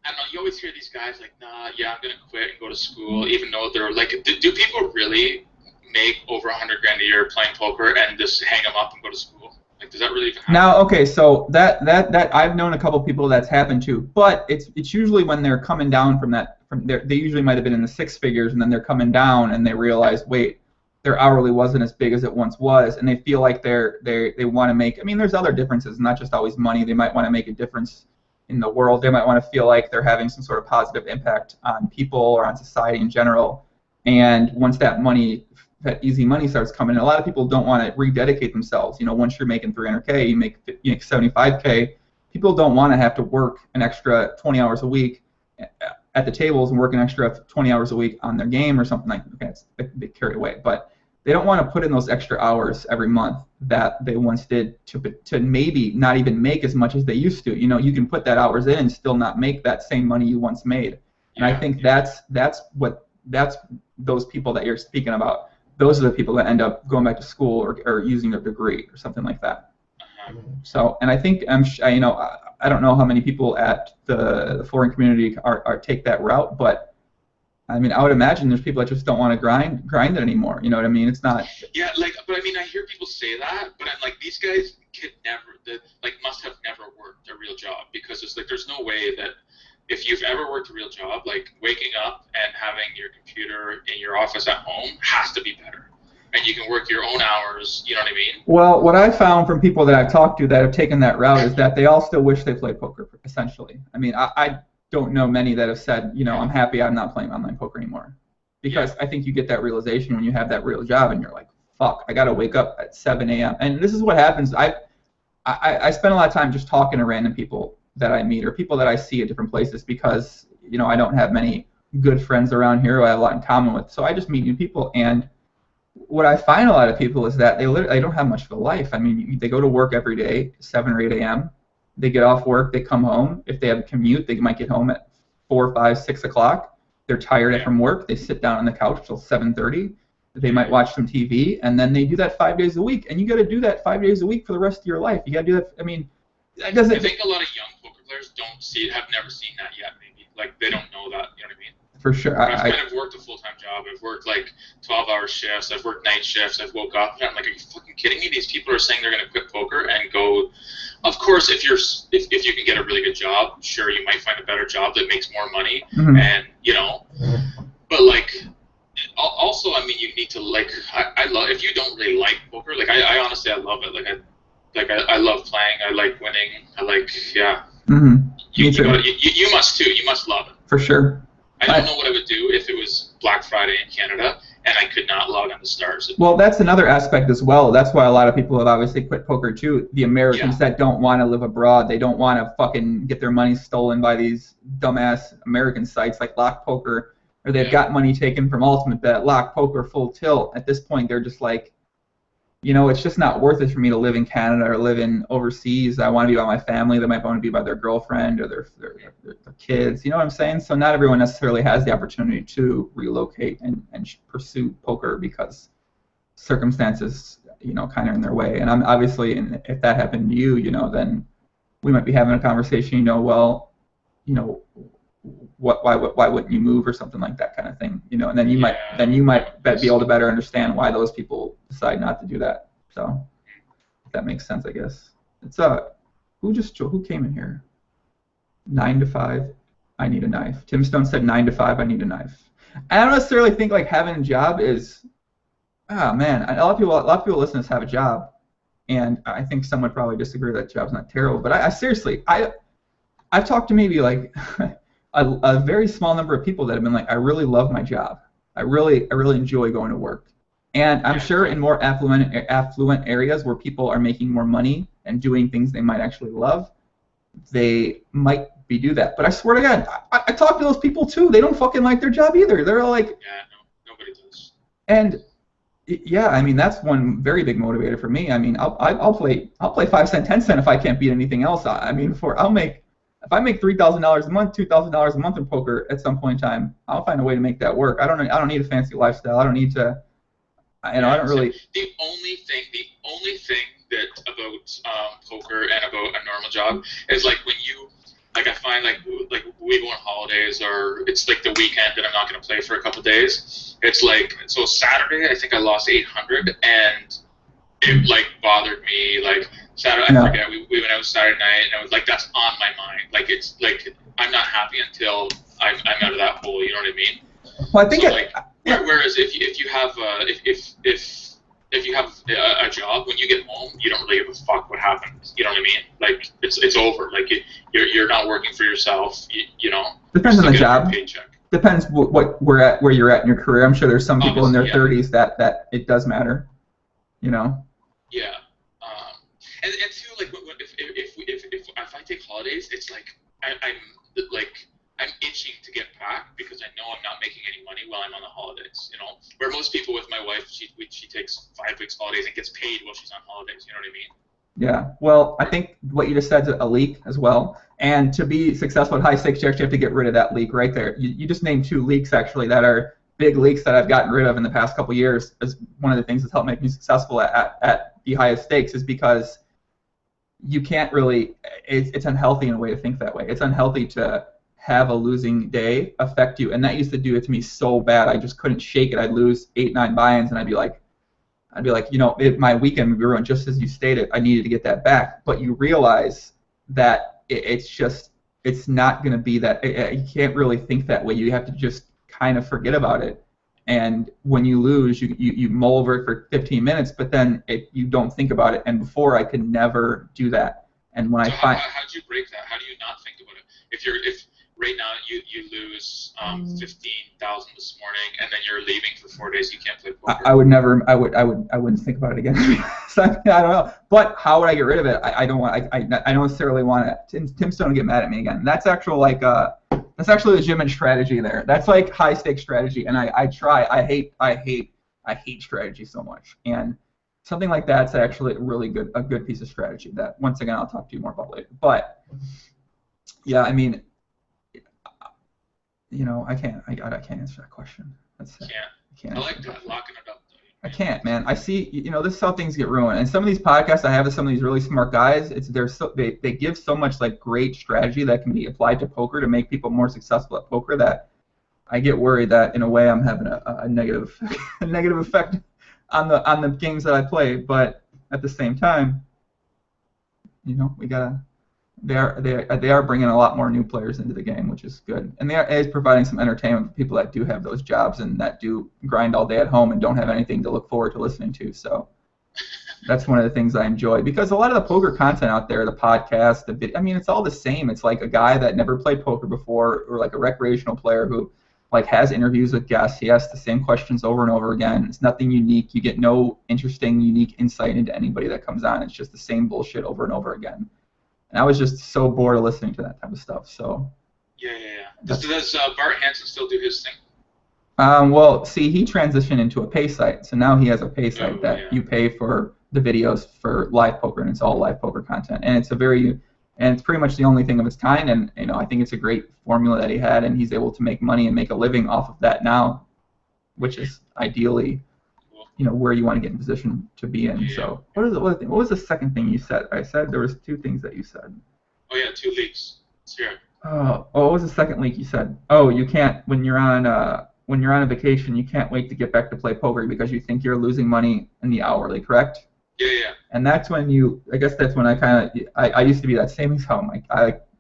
I don't know. You always hear these guys like, nah, yeah, I'm gonna quit and go to school, even though they're like, do people really make over $100,000 a year playing poker and just hang them up and go to school? Like, does that really even happen? Now, okay, so that I've known a couple people that's happened to, but it's usually when they're coming down from that. They usually might have been in the six figures, and then they're coming down, and they realize, wait, their hourly wasn't as big as it once was, and they feel like they want to make. I mean, there's other differences, not just always money. They might want to make a difference in the world. They might want to feel like they're having some sort of positive impact on people or on society in general. And once that easy money starts coming in, a lot of people don't want to rededicate themselves. You know, once you're making $300K, you make 75K. People don't want to have to work an extra 20 hours a week at the tables and work an extra 20 hours a week on their game or something like that. Okay, it's a bit carried away, but they don't want to put in those extra hours every month that they once did to maybe not even make as much as they used to. You know, you can put that hours in and still not make that same money you once made. And I think that's those people that you're speaking about. Those are the people that end up going back to school or using their degree or something like that. So, and I think you know, I don't know how many people at the foreign community are take that route, but I mean, I would imagine there's people that just don't want to grind it anymore. You know what I mean? It's not. Yeah, like, but I mean, I hear people say that, but I'm like, these guys must have never worked a real job, because it's like there's no way that if you've ever worked a real job, like waking up and having your computer in your office at home has to be better. And you can work your own hours, you know what I mean? Well, what I found from people that I've talked to that have taken that route is that they all still wish they played poker, essentially. I mean, I don't know many that have said, you know, I'm happy I'm not playing online poker anymore. Because I think you get that realization when you have that real job and you're like, fuck, I got to wake up at 7 a.m. And this is what happens. I spend a lot of time just talking to random people that I meet or people that I see at different places because, you know, I don't have many good friends around here who I have a lot in common with. So I just meet new people. And what I find a lot of people is that they don't have much of a life. I mean, they go to work every day, 7 or 8 a.m. They get off work, they come home. If they have a commute, they might get home at 4, 5, 6 o'clock. They're tired from work. They sit down on the couch till 7:30. They might watch some TV, and then they do that 5 days a week. And you got to do that 5 days a week for the rest of your life. You got to do that. I mean, that doesn't. I think a lot of young poker players have never seen that yet. Maybe like they don't know that. You know what I mean? For sure. I've worked a full-time job. I've worked like 12-hour shifts. I've worked night shifts. I've woke up and I'm like, are you fucking kidding me? These people are saying they're going to quit poker and go. Of course, if you can get a really good job, sure, you might find a better job that makes more money, and you know. But like, also, I mean, you need to like. I love if you don't really like poker. Like I honestly, I love it. I love playing. I like winning. I like You must too. You must love it. For sure. I don't know what I would do if it was Black Friday in Canada and I could not log on to Stars. Well, that's another aspect as well. That's why a lot of people have obviously quit poker too. The Americans that don't want to live abroad, they don't want to fucking get their money stolen by these dumbass American sites like Lock Poker, or they've got money taken from Ultimate Bet, Lock Poker, Full Tilt. At this point, they're just like, you know, it's just not worth it for me to live in Canada or live in overseas. I want to be by my family. They might want to be by their girlfriend or their kids. You know what I'm saying? So not everyone necessarily has the opportunity to relocate and pursue poker because circumstances, you know, kind of in their way. And I'm obviously, and if that happened to you, you know, then we might be having a conversation. You know, well, you know, why wouldn't you move or something like that kind of thing, you know? And then you might be able to better understand why those people decide not to do that. So if that makes sense, I guess. It's who came in here? 9 to 5, I need a knife. Tim Stone said 9 to 5, I need a knife. I don't necessarily think like having a job is, oh man, a lot of people listening to this have a job, and I think some would probably disagree that job's not terrible. But I seriously, I've talked to maybe like a very small number of people that have been like, I really love my job. I really enjoy going to work. And I'm sure in more affluent areas where people are making more money and doing things they might actually love, they might do that. But I swear to God, I talk to those people too. They don't fucking like their job either. They're all like, yeah, no, nobody does. And yeah, I mean that's one very big motivator for me. I mean, I'll play 5 cent, 10 cent if I can't beat anything else. I mean, if I make $3,000 a month, $2,000 a month in poker at some point in time, I'll find a way to make that work. I don't need a fancy lifestyle. I don't need to. I don't really. The only thing that about poker and about a normal job is like when you, like I find like we go on holidays or it's like the weekend and I'm not going to play for a couple days. It's like, so Saturday I think I lost 800 and it like bothered me. Like Saturday, I forget, we went out Saturday night and I was like, that's on my mind. Like it's like I'm not happy until I'm out of that hole. You know what I mean? Well, I think so, whereas if you have if you have a job, when you get home, you don't really give a fuck what happened. You know what I mean? Like it's over. Like you're not working for yourself. You know. Depends on the job. Depends where you're at in your career. I'm sure there's some people in their 30s that it does matter. You know. Yeah. And too, like if I take holidays, it's like I'm itching to get back because I know I'm not making any money while I'm on the holidays, you know. Where most people with my wife, she takes 5 weeks holidays and gets paid while she's on holidays, you know what I mean? Yeah, well, I think what you just said is a leak as well. And to be successful at high stakes checks, you have to get rid of that leak right there. You just named 2 leaks actually that are big leaks that I've gotten rid of in the past couple years. As one of the things that's helped make me successful at the highest stakes is because you can't really. It's unhealthy in a way to think that way. It's unhealthy to have a losing day affect you, and that used to do it to me so bad. I just couldn't shake it. I'd lose 8, 9 buy-ins, and I'd be like, you know, my weekend would be ruined. Just as you stated, I needed to get that back. But you realize that it's not going to be that. You can't really think that way. You have to just kind of forget about it. And when you lose, you mull over it for 15 minutes, but then you don't think about it. And before, I could never do that. And when how do you break that? How do you not think about it? If right now you lose 15,000 this morning, and then you're leaving for 4 days, you can't play poker. I wouldn't think about it again. So, I don't know. But how would I get rid of it? I don't necessarily want to. Tim Stone get mad at me again. That's actually a legitimate strategy there. That's like high stakes strategy, and I hate strategy so much. And something like that's actually a good piece of strategy that once again I'll talk to you more about later. But yeah, I mean, you know, I can't answer that question. I like locking it up. I can't, man. I see, you know, this is how things get ruined. And some of these podcasts I have with some of these really smart guys, they give so much like great strategy that can be applied to poker to make people more successful at poker that I get worried that in a way I'm having a negative effect on the games that I play. But at the same time, you know, they are bringing a lot more new players into the game, which is good, and it is providing some entertainment for people that do have those jobs and that do grind all day at home and don't have anything to look forward to listening to. So that's one of the things I enjoy, because a lot of the poker content out there, the podcast, the video, I mean, it's all the same. It's like a guy that never played poker before, or like a recreational player who like has interviews with guests. He asks the same questions over and over again. It's nothing unique. You get no interesting, unique insight into anybody that comes on. It's just the same bullshit over and over again. And I was just so bored of listening to that type of stuff. So. Yeah. Does Bart Hansen still do his thing? Well, see, he transitioned into a pay site, so now he has a pay site that you pay for the videos for live poker, and it's all live poker content, and it's pretty much the only thing of its kind, and I think it's a great formula that he had, and he's able to make money and make a living off of that now, which is ideally, where you want to get in position to be in. So, what was the second thing you said? I said there was two things that you said. Oh yeah, 2 leaks. Sure. Oh, what was the second leak you said? Oh, you can't when you're on a vacation, you can't wait to get back to play poker because you think you're losing money in the hourly, correct? Yeah. And that's when I guess that's when I used to be that same as how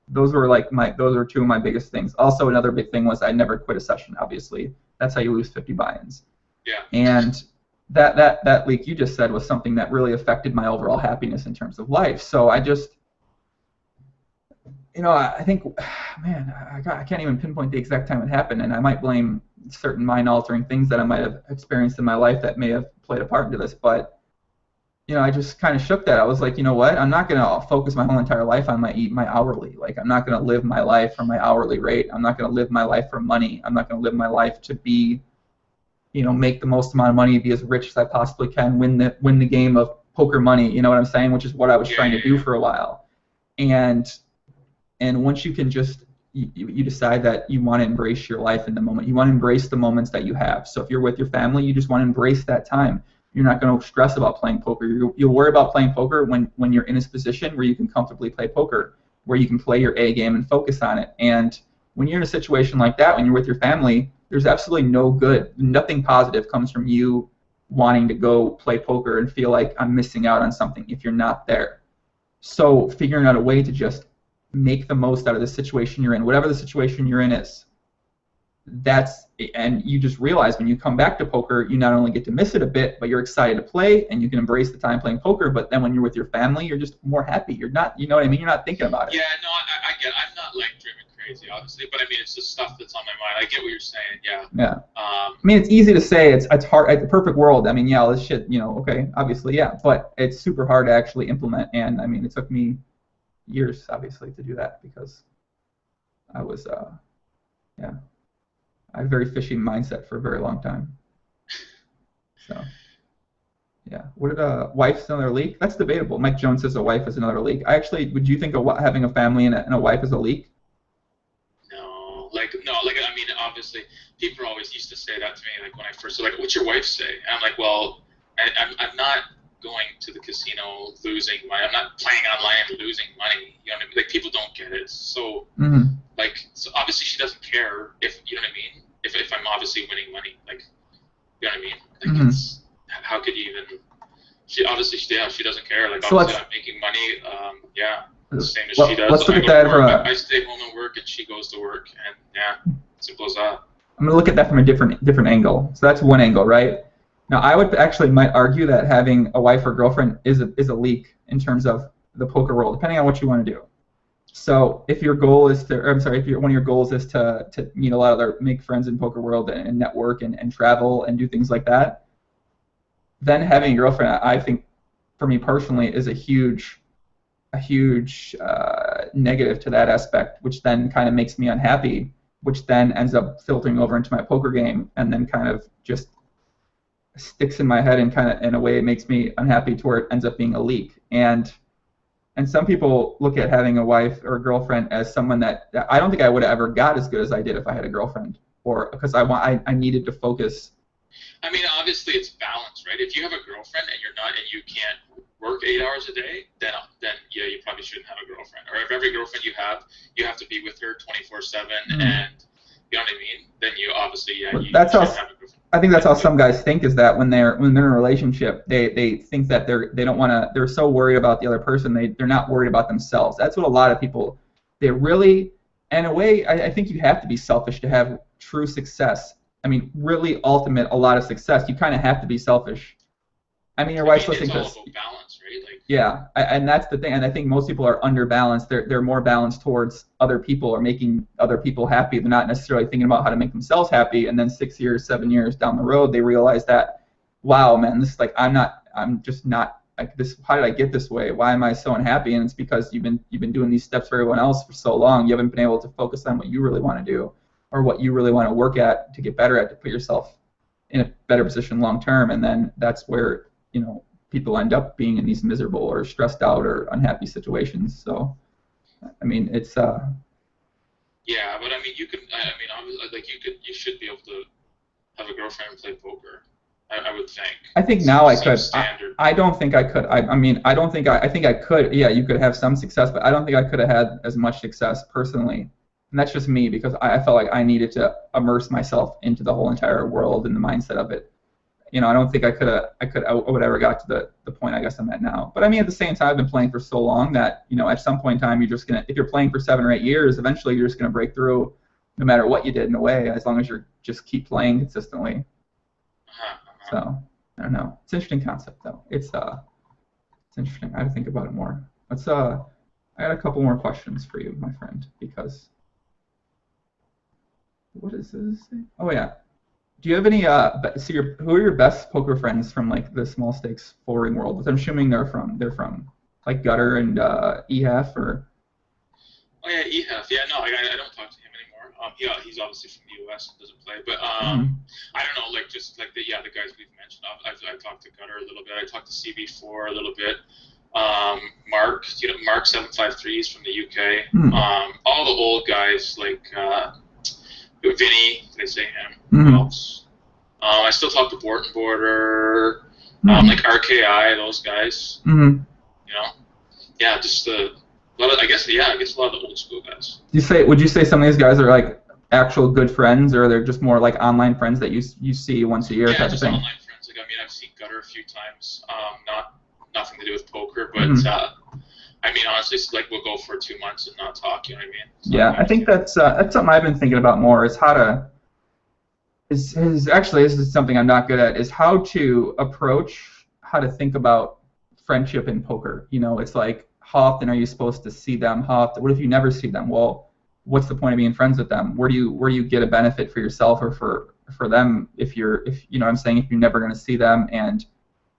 those were two of my biggest things. Also, another big thing was I never quit a session. Obviously, that's how you lose 50 buy-ins. Yeah. And that leak you just said was something that really affected my overall happiness in terms of life. So I just, I think, man, I can't even pinpoint the exact time it happened, and I might blame certain mind-altering things that I might have experienced in my life that may have played a part into this, but I just kind of shook that. I was like, you know what? I'm not going to focus my whole entire life on my hourly. Like, I'm not going to live my life for my hourly rate. I'm not going to live my life for money. I'm not going to live my life to be, make the most amount of money, be as rich as I possibly can, win the game of poker money. You know what I'm saying? Which is what I was trying to do for a while. And once you can just you decide that you want to embrace your life in the moment. You want to embrace the moments that you have. So if you're with your family, you just want to embrace that time. You're not going to stress about playing poker. You'll worry about playing poker when you're in this position where you can comfortably play poker, where you can play your A game and focus on it. And when you're in a situation like that, when you're with your family, there's absolutely nothing positive comes from you wanting to go play poker and feel like I'm missing out on something if you're not there. So figuring out a way to just make the most out of the situation you're in, whatever the situation you're in is. And you just realize when you come back to poker, you not only get to miss it a bit, but you're excited to play and you can embrace the time playing poker. But then when you're with your family, you're just more happy. You're not, you know what I mean? You're not thinking about it. Yeah, no, I get it. I'm not like driven crazy, obviously, but I mean, it's just stuff that's on my mind. I get what you're saying. Yeah. Yeah. I mean, it's easy to say. It's hard. At the perfect world, I mean, yeah, all this shit, okay, obviously, yeah, but it's super hard to actually implement. And I mean, it took me years, obviously, to do that because I was, I had a very fishy mindset for a very long time. So, yeah. What did wife's another leak? That's debatable. Mike Jones says a wife is another leak. Would you think having a family and a wife is a leak? No, I mean, obviously, people always used to say that to me, like when I first, like, what's your wife say? And I'm like, well, I'm not going to the casino losing money. I'm not playing online losing money. You know what I mean? Like, people don't get it. So, so obviously she doesn't care if, you know what I mean? If I'm obviously winning money, like, you know what I mean? Like, it's, how could you even? She doesn't care. Like, so obviously I'm making money. The same as she does. Let's look at that from I stay home and work, and she goes to work, and simple as that. I'm gonna look at that from a different angle. So that's one angle, right? Now, I would might argue that having a wife or girlfriend is a leak in terms of the poker world, depending on what you want to do. So if your goal is one of your goals is to meet a lot of make friends in poker world and network and travel and do things like that, then having a girlfriend, I think, for me personally, is a huge negative to that aspect, which then kind of makes me unhappy, which then ends up filtering over into my poker game and then kind of just sticks in my head and kind of in a way it makes me unhappy to where it ends up being a leak. And some people look at having a wife or a girlfriend as someone that I don't think I would have ever got as good as I did if I had a girlfriend, or because I needed to focus. I mean, obviously it's balance, right? If you have a girlfriend and you can't work 8 hours a day, then yeah, you probably shouldn't have a girlfriend. Or if every girlfriend you have to be with her 24/7, and you know what I mean? Then you obviously you shouldn't have a girlfriend. I think that's how some guys think, is that when they're in a relationship, they think that they're so worried about the other person, they're not worried about themselves. That's what a lot of people, they really, in a way, I think you have to be selfish to have true success. I mean, really ultimate, a lot of success. You kind of have to be selfish. I mean, your wife's listening to this. It's all about balance, right? Like, yeah, and that's the thing. And I think most people are underbalanced. They're more balanced towards other people or making other people happy. They're not necessarily thinking about how to make themselves happy. And then 6 years, 7 years down the road, they realize that, wow, man, this is like I'm just not like this. How did I get this way? Why am I so unhappy? And it's because you've been doing these steps for everyone else for so long. You haven't been able to focus on what you really want to do. or what you really want to work at to get better at to put yourself in a better position long term, and then that's where people end up being in these miserable or stressed out or unhappy situations. So I mean, it's Yeah, but I mean, you can. I mean, obviously, like you should be able to have a girlfriend and play poker. I would think. I think now I could. Standard. I don't think I could. I mean, I don't think I think I could. Yeah, you could have some success, but I don't think I could have had as much success personally. And that's just me because I felt like I needed to immerse myself into the whole entire world and the mindset of it. I don't think I would ever got to the point I guess I'm at now. But I mean, at the same time, I've been playing for so long that at some point in time, you're just gonna, if you're playing for 7 or 8 years, eventually you're just gonna break through, no matter what you did in a way, as long as you're just keep playing consistently. So I don't know. It's an interesting concept though. It's interesting. I have to think about it more. Let's I got a couple more questions for you, my friend, because what is this? Oh yeah. Do you have any who are your best poker friends from like the small stakes forwarding world? I'm assuming they're from like Gutter and EHF or. Oh yeah, EHF. Yeah, no, I don't talk to him anymore. Yeah, he's obviously from the US and doesn't play, but I don't know, like just like the guys we've mentioned. I talked to Gutter a little bit. I talked to CB4 a little bit. Mark, Mark 753 is from the UK. All the old guys like Vinny, they say him. Who else? I still talk to Borton Border, like RKI, those guys. Yeah, just a lot of, I guess a lot of the old school guys. Would you say some of these guys are like actual good friends, or they're just more like online friends that you see once a year type of thing? Yeah, just online friends. Like, I mean, I've seen Gutter a few times. Nothing to do with poker, but I mean, honestly, it's like we'll go for 2 months and not talk. You know what I mean? So, yeah, I think that's something I've been thinking about more. Is how to actually, this is something I'm not good at. Is how to think about friendship in poker. It's like, how often are you supposed to see them? What if you never see them? Well, what's the point of being friends with them? Where do you get a benefit for yourself or for them if you know what I'm saying, if you're never going to see them, and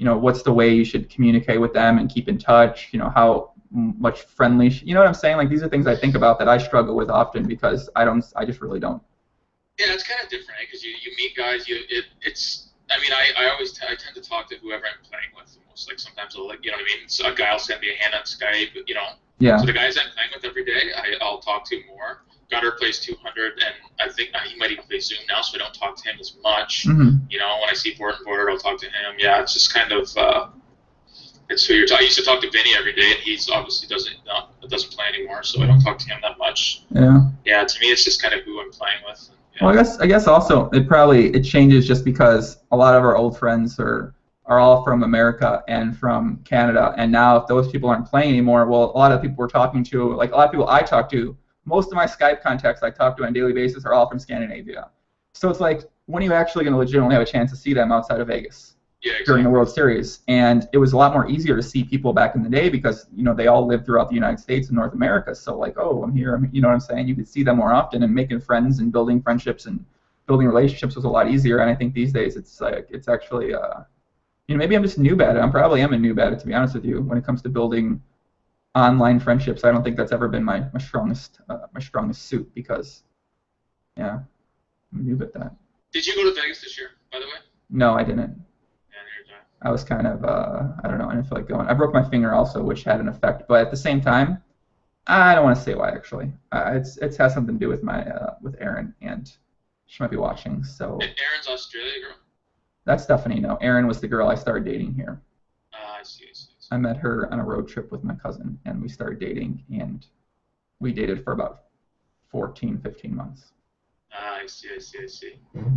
what's the way you should communicate with them and keep in touch? How much friendly, you know what I'm saying? Like, these are things I think about that I struggle with often because I just really don't. Yeah, it's kind of different, because you meet guys. I mean, I tend to talk to whoever I'm playing with the most. Like, sometimes I'll, like, you know what I mean? So a guy will send me a hand on Skype, Yeah. So the guys I'm playing with every day, I'll talk to more. Gutter plays 200, and I think he might even play Zoom now, so I don't talk to him as much. When I see Borton Border, I'll talk to him. Yeah, it's just kind of it's who you're talking. I used to talk to Vinny every day, and he's obviously doesn't play anymore, so I don't talk to him that much. Yeah. Yeah, to me, it's just kind of who I'm playing with. Yeah. Well, I guess also it changes just because a lot of our old friends are all from America and from Canada, and now if those people aren't playing anymore, well, a lot of people we're talking to, like a lot of people I talk to, most of my Skype contacts I talk to on a daily basis are all from Scandinavia. So it's like, when are you actually going to legitimately have a chance to see them outside of Vegas? Yeah, exactly. During the World Series? And it was a lot more easier to see people back in the day because they all lived throughout the United States and North America. So like, oh, I'm here. You know what I'm saying? You could see them more often, and making friends and building friendships and building relationships was a lot easier. And I think these days it's actually maybe I'm just a noob at it. I probably am a noob at it, to be honest with you, when it comes to building online friendships. I don't think that's ever been my strongest suit because, yeah, I'm a noob at that. Did you go to Vegas this year, by the way? No, I didn't. Yeah, neither did I was kind of, I don't know, I didn't feel like going. I broke my finger also, which had an effect. But at the same time, I don't want to say why, actually. It has something to do with with Erin, and she might be watching. So. Erin's Australia girl? That's Stephanie. No, Erin was the girl I started dating here. I see. I met her on a road trip with my cousin, and we started dating, and we dated for about 14, 15 months. I see.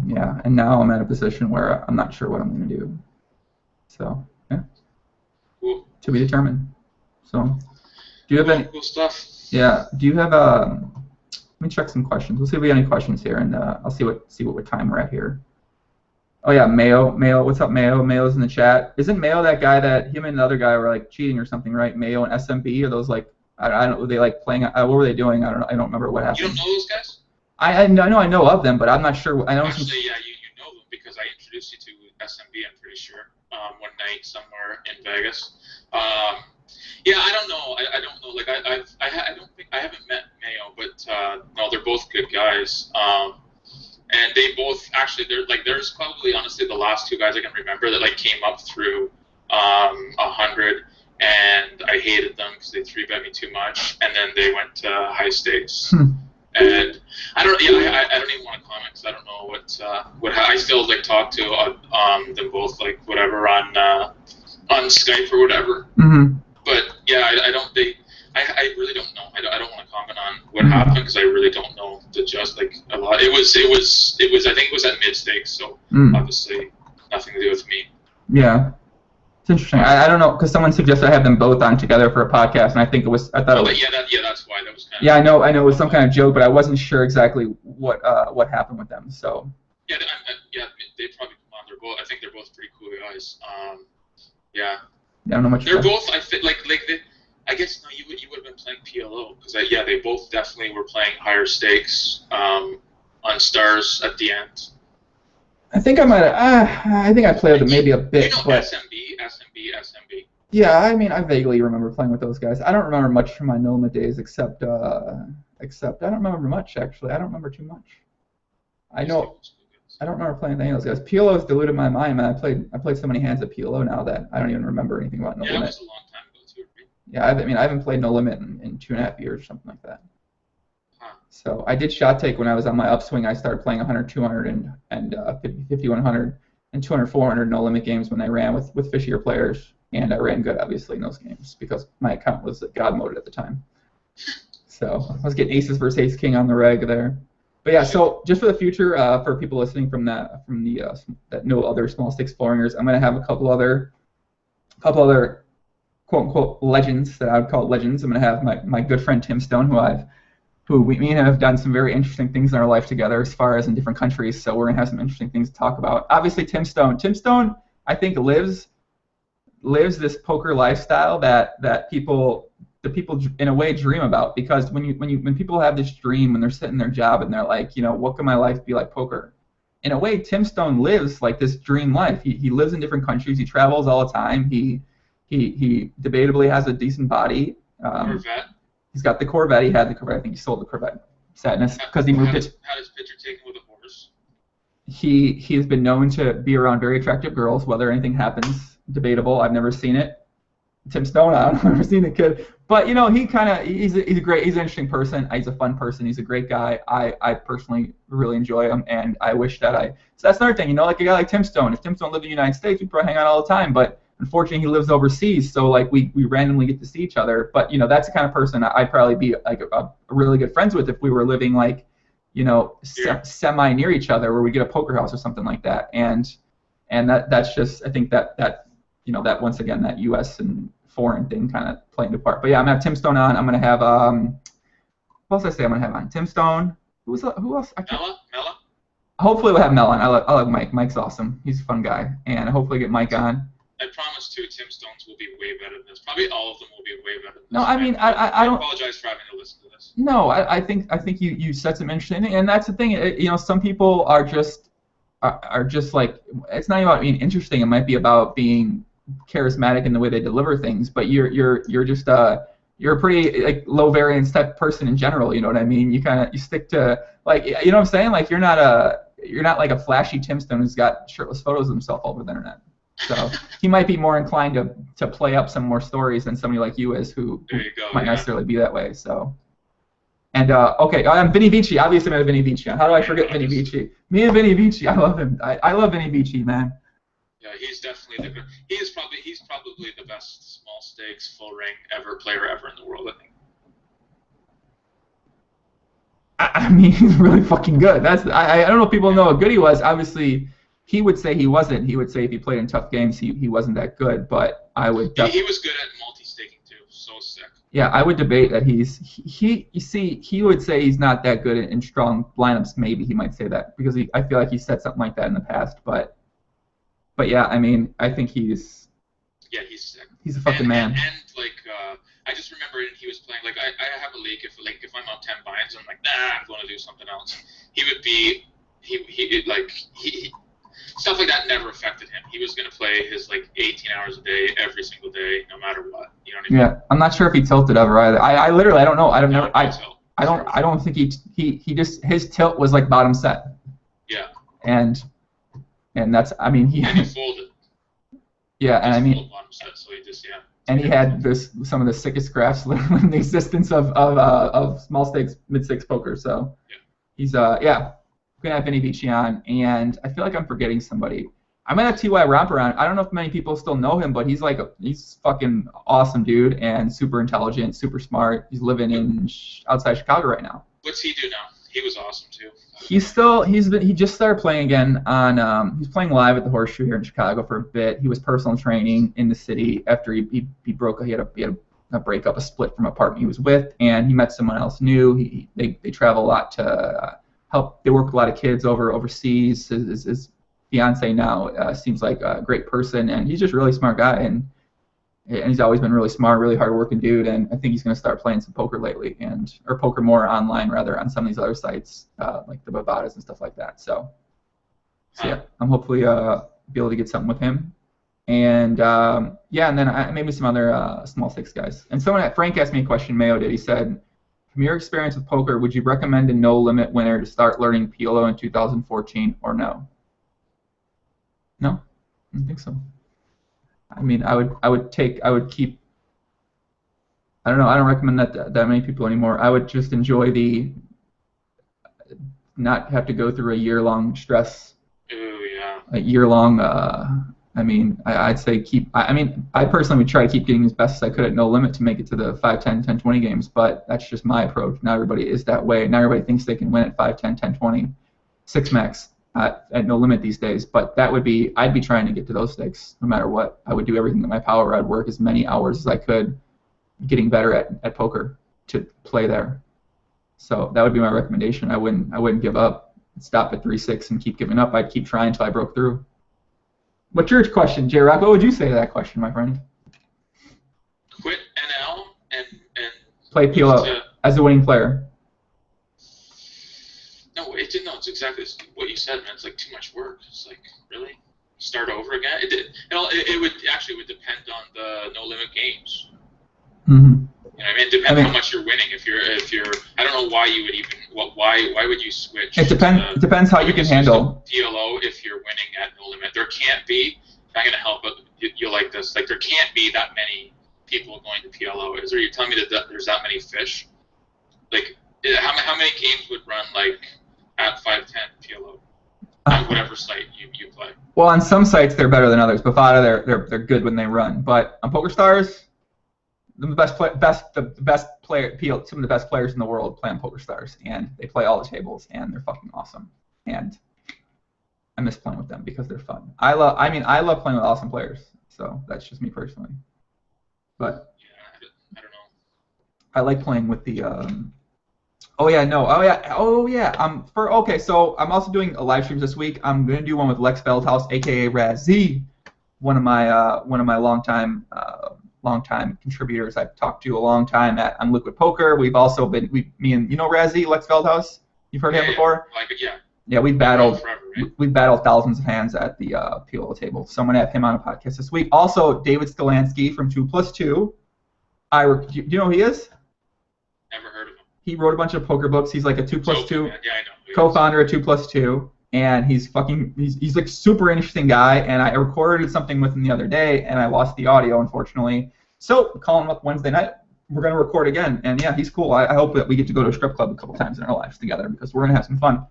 Yeah, and now I'm at a position where I'm not sure what I'm going to do. So, yeah. Cool. To be determined. So, do you have any... Cool stuff. Yeah, do you have... let me check some questions. We'll see if we have any questions here, and I'll see what time we're at here. Oh yeah, Mayo, what's up, Mayo? Mayo's in the chat. Isn't Mayo that guy that him and the other guy were like cheating or something, right? Mayo and SMP, are those like, I don't know, were they like playing? What were they doing? I don't remember what happened. You don't know those guys? I know of them, but I'm not sure. I know. Actually, yeah, you know them because I introduced you to SMP. I'm pretty sure one night somewhere in Vegas. Yeah, I don't know. I don't know. Like I don't think I haven't met Mayo, but no, they're both good guys. And they both actually, there's probably honestly the last two guys I can remember that like came up through 100, and I hated them because they 3-bet me too much, and then they went to high stakes. And I don't even want to comment because I don't know what I still like talk to them both like whatever on Skype or whatever. But yeah, I really don't know. I don't want to comment on what happened because I really don't know a lot. It was I think it was at mid stakes, so obviously nothing to do with me. Yeah. It's interesting. I don't know, because someone suggested I have them both on together for a podcast, and I thought it was. Yeah, that's why that was kind of. Yeah, I know it was some kind of joke, but I wasn't sure exactly what happened with them. So. Yeah, they probably come on. I think they're both pretty cool guys. Yeah. I don't know much. They're both. I guess no, you would have been playing PLO because they both definitely were playing higher stakes on stars at the end. I think I might have. I think I played with them maybe a bit. You know, but SMB. Yeah, I mean, I vaguely remember playing with those guys. I don't remember much from my No Limit days, except I don't remember much actually. I don't remember too much. I don't remember playing with any of those guys. PLO's diluted my mind, man. I played so many hands at PLO now that I don't even remember anything about No Limit. Yeah, it was a long time ago too. Right? Yeah, I haven't played No Limit in 2.5 years or something like that. So I did shot take when I was on my upswing. I started playing 100, 200, and 50, 100, and 200, 400 No Limit games when I ran with fishier players, and I ran good obviously in those games because my account was God moded at the time. So I was getting aces versus ace king on the reg there. But yeah, so just for the future, for people listening that know other small stakes floringers, I'm gonna have a couple other quote unquote legends that I would call legends. I'm gonna have my good friend Tim Stone, who we and him have done some very interesting things in our life together as far as in different countries, so we're going to have some interesting things to talk about. Obviously, Tim Stone, I think, lives this poker lifestyle that the people in a way dream about, because when people have this dream, when they're sitting in their job and they're like, what can my life be like poker? In a way, Tim Stone lives like this dream life. He lives in different countries. He travels all the time. He debatably has a decent body. Corvette. He's got the Corvette. He had the Corvette. I think he sold the Corvette. Sadness, because he moved it. Had his picture taken with a horse. He has been known to be around very attractive girls. Whether anything happens, debatable. I've never seen it. Tim Stone, I've never seen the kid. But he's an interesting person. He's a fun person. He's a great guy. I personally really enjoy him, and I wish that So that's another thing. Like a guy like Tim Stone. If Tim Stone lived in the United States, we'd probably hang out all the time. But unfortunately, he lives overseas, so like we randomly get to see each other. But that's the kind of person I'd probably be like a really good friends with if we were living like semi near each other, where we get a poker house or something like that. And that's just, I think that that once again that U.S. and foreign thing kind of playing a part. But yeah, I'm gonna have Tim Stone on. I'm gonna have what else did I say I'm gonna have on? Tim Stone. Who else? Mela. Hopefully we'll have Mel on. I like Mike. Mike's awesome. He's a fun guy, and hopefully get Mike on. I promise too, Tim Stones will be way better than this. Probably all of them will be way better than this. No, I mean, I don't apologize for having to listen to this. No, I think you said some interesting thing, and that's the thing. Some people are just like, it's not even about being interesting. It might be about being charismatic in the way they deliver things. But you're just you're a pretty like low variance type person in general. You know what I mean? You stick to like, you know what I'm saying? Like you're not like a flashy Tim Stone who's got shirtless photos of himself all over the internet. So he might be more inclined to play up some more stories than somebody like you is, who might necessarily be that way. So, and okay, I'm Vinny Vici. Obviously, I'm Vinny Vici. How do I forget Vinny Vici? Me and Vinny Vici, I love him. I love Vinny Vici, man. Yeah, he's definitely he's probably the best small stakes full ring player ever in the world, I think. I mean, he's really fucking good. I don't know if people know how good he was. Obviously. He would say he wasn't. He would say if he played in tough games, he wasn't that good. But I would. He was good at multi-staking too. So sick. Yeah, I would debate that he would say he's not that good in strong lineups. Maybe he might say that because I feel like he said something like that in the past. But yeah, I mean, I think he's. Yeah, he's sick. He's a fucking man. And like, I just remember he was playing. Like, I have a league. If I'm on 10 binds, I'm like, I'm going to do something else. He would be. He stuff like that never affected him. He was going to play his 18 hours a day every single day, no matter what. You know what I mean? Yeah, I'm not sure if he tilted ever either. I literally don't know. I don't think he just his tilt was like bottom set. and that's, I mean, And he folded. Yeah, and I mean, bottom set, so he just, and he had some of the sickest graphs in the existence of small stakes, mid stakes poker. So he's we're gonna have Vinny Vici on, and I feel like I'm forgetting somebody. I'm gonna have T.Y. Romper on. I don't know if many people still know him, but he's fucking awesome dude and super intelligent, super smart. He's living in outside Chicago right now. What's he do now? He was awesome too. He just started playing again on he's playing live at the Horseshoe here in Chicago for a bit. He was personal training in the city after he broke he had a breakup, a split from an apartment he was with, and he met someone else new. They travel a lot to help. They work with a lot of kids overseas. His fiance now seems like a great person, and he's just a really smart guy, and he's always been really smart, really hardworking dude, and I think he's going to start playing some poker lately, or poker more online rather, on some of these other sites like the Bovadas and stuff like that. So yeah, I'm hopefully be able to get something with him, and and then maybe some other small stakes guys. And Frank asked me a question. Mayo did. He said, from your experience with poker, would you recommend a no limit winner to start learning PLO in 2014 or no? No, I don't think so. I mean, I would keep. I don't know. I don't recommend that many people anymore. I would just enjoy not have to go through a year-long stress. Ooh, yeah. A year-long. I mean, I'd say keep. I personally would try to keep getting as best as I could at no limit to make it to the 5, 10, 10, 20 games. But that's just my approach. Not everybody is that way. Not everybody thinks they can win at 5, 10, 10, 20, 6 max. At no limit these days, but I'd be trying to get to those stakes no matter what. I would do everything in my power. I'd work as many hours as I could, getting better at poker to play there. So that would be my recommendation. I wouldn't give up, stop at 3-6 and keep giving up. I'd keep trying until I broke through. What's your question, Jrock? What would you say to that question, my friend? Quit NL and play PLO as a winning player. No, it didn't. No, it's exactly what you said, man. It's like too much work. It's like, really? Start over again? It would depend on the no limit games. Mm-hmm. You know what I mean? It depends how much you're winning. If you're, I don't know why you would even. Why would you switch? It depends how you can handle PLO if you're winning at no limit. There can't be. I'm gonna help, but you like this. Like there can't be that many people going to PLO. Is there? You're telling me that there's that many fish? Like how many games would run like at 5-10 PLO on whatever site you play? Well, on some sites they're better than others. Bovada, they're good when they run, but on Pokerstars, some of the best players in the world play on Pokerstars, and they play all the tables, and they're fucking awesome. And I miss playing with them because they're fun. I love playing with awesome players. So that's just me personally. But yeah, I don't know. I like playing with the. So I'm also doing a live streams this week. I'm gonna do one with Lex Veldhouse, aka Razzie, one of my longtime contributors I've talked to a long time on Liquid Poker. We've also been Razzie, Lex Veldhouse. You've heard him before? Yeah. Yeah, we've battled forever, right? we've battled thousands of hands at the PLO table. So I'm gonna have him on a podcast this week. Also, David Skolansky from 2+2. Do you know who he is? Never heard of him. He wrote a bunch of poker books. He's like a 2+2 Yeah, I know. co-founder of 2+2, and he's like super interesting guy. And I recorded something with him the other day, and I lost the audio unfortunately. So calling him up Wednesday night. We're gonna record again, and yeah, he's cool. I hope that we get to go to a strip club a couple times in our lives together because we're gonna have some fun.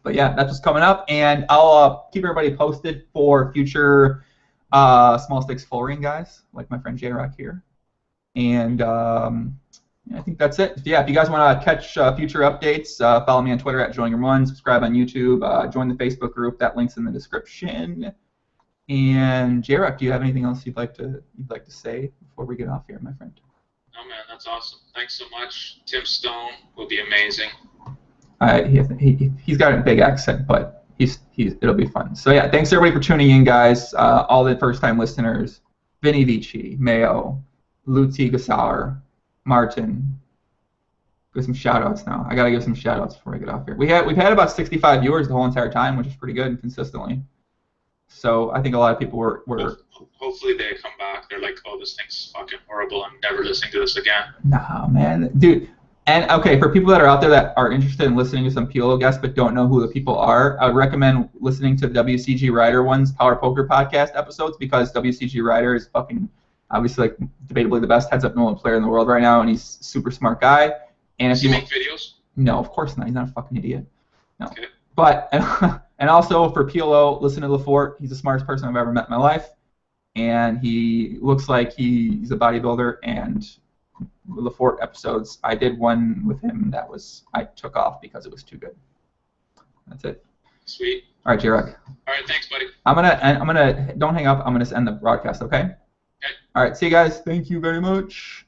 But yeah, that's what's coming up, and I'll keep everybody posted for future small stakes full ring guys, like my friend Jrock here. And I think that's it. Yeah, if you guys want to catch future updates, follow me on Twitter at JoeyNger1, subscribe on YouTube, join the Facebook group. That link's in the description. And Jrock, do you have anything else you'd like to say before we get off here, my friend? Oh man, that's awesome. Thanks so much. Tim Stone will be amazing. He's got a big accent, but it'll be fun. So yeah, thanks everybody for tuning in, guys. All the first-time listeners: Vinny Vici, Mayo, Luti Gassar, Martin. Give some shout-outs now. I gotta give some shout-outs before I get off here. We've had about 65 viewers the whole entire time, which is pretty good and consistently. So I think a lot of people were. Hopefully they come back. They're like, oh, this thing's fucking horrible. I'm never listening to this again. Nah, man, dude. And okay, for people that are out there that are interested in listening to some PLO guests but don't know who the people are, I would recommend listening to WCG Ryder one's Power Poker podcast episodes, because WCG Ryder is fucking obviously like debatably the best heads-up no-limit player in the world right now, and he's a super smart guy. And if Does he make videos? No, of course not. He's not a fucking idiot. No. Okay. But and also for PLO, listen to Lafort. He's the smartest person I've ever met in my life, and he looks like he's a bodybuilder. And Lafort episodes, I did one with him that I took off because it was too good. That's it. Sweet. All right, Jrock. All right, thanks, buddy. I'm gonna don't hang up. I'm gonna end the broadcast. Okay. Okay. All right. See you guys. Thank you very much.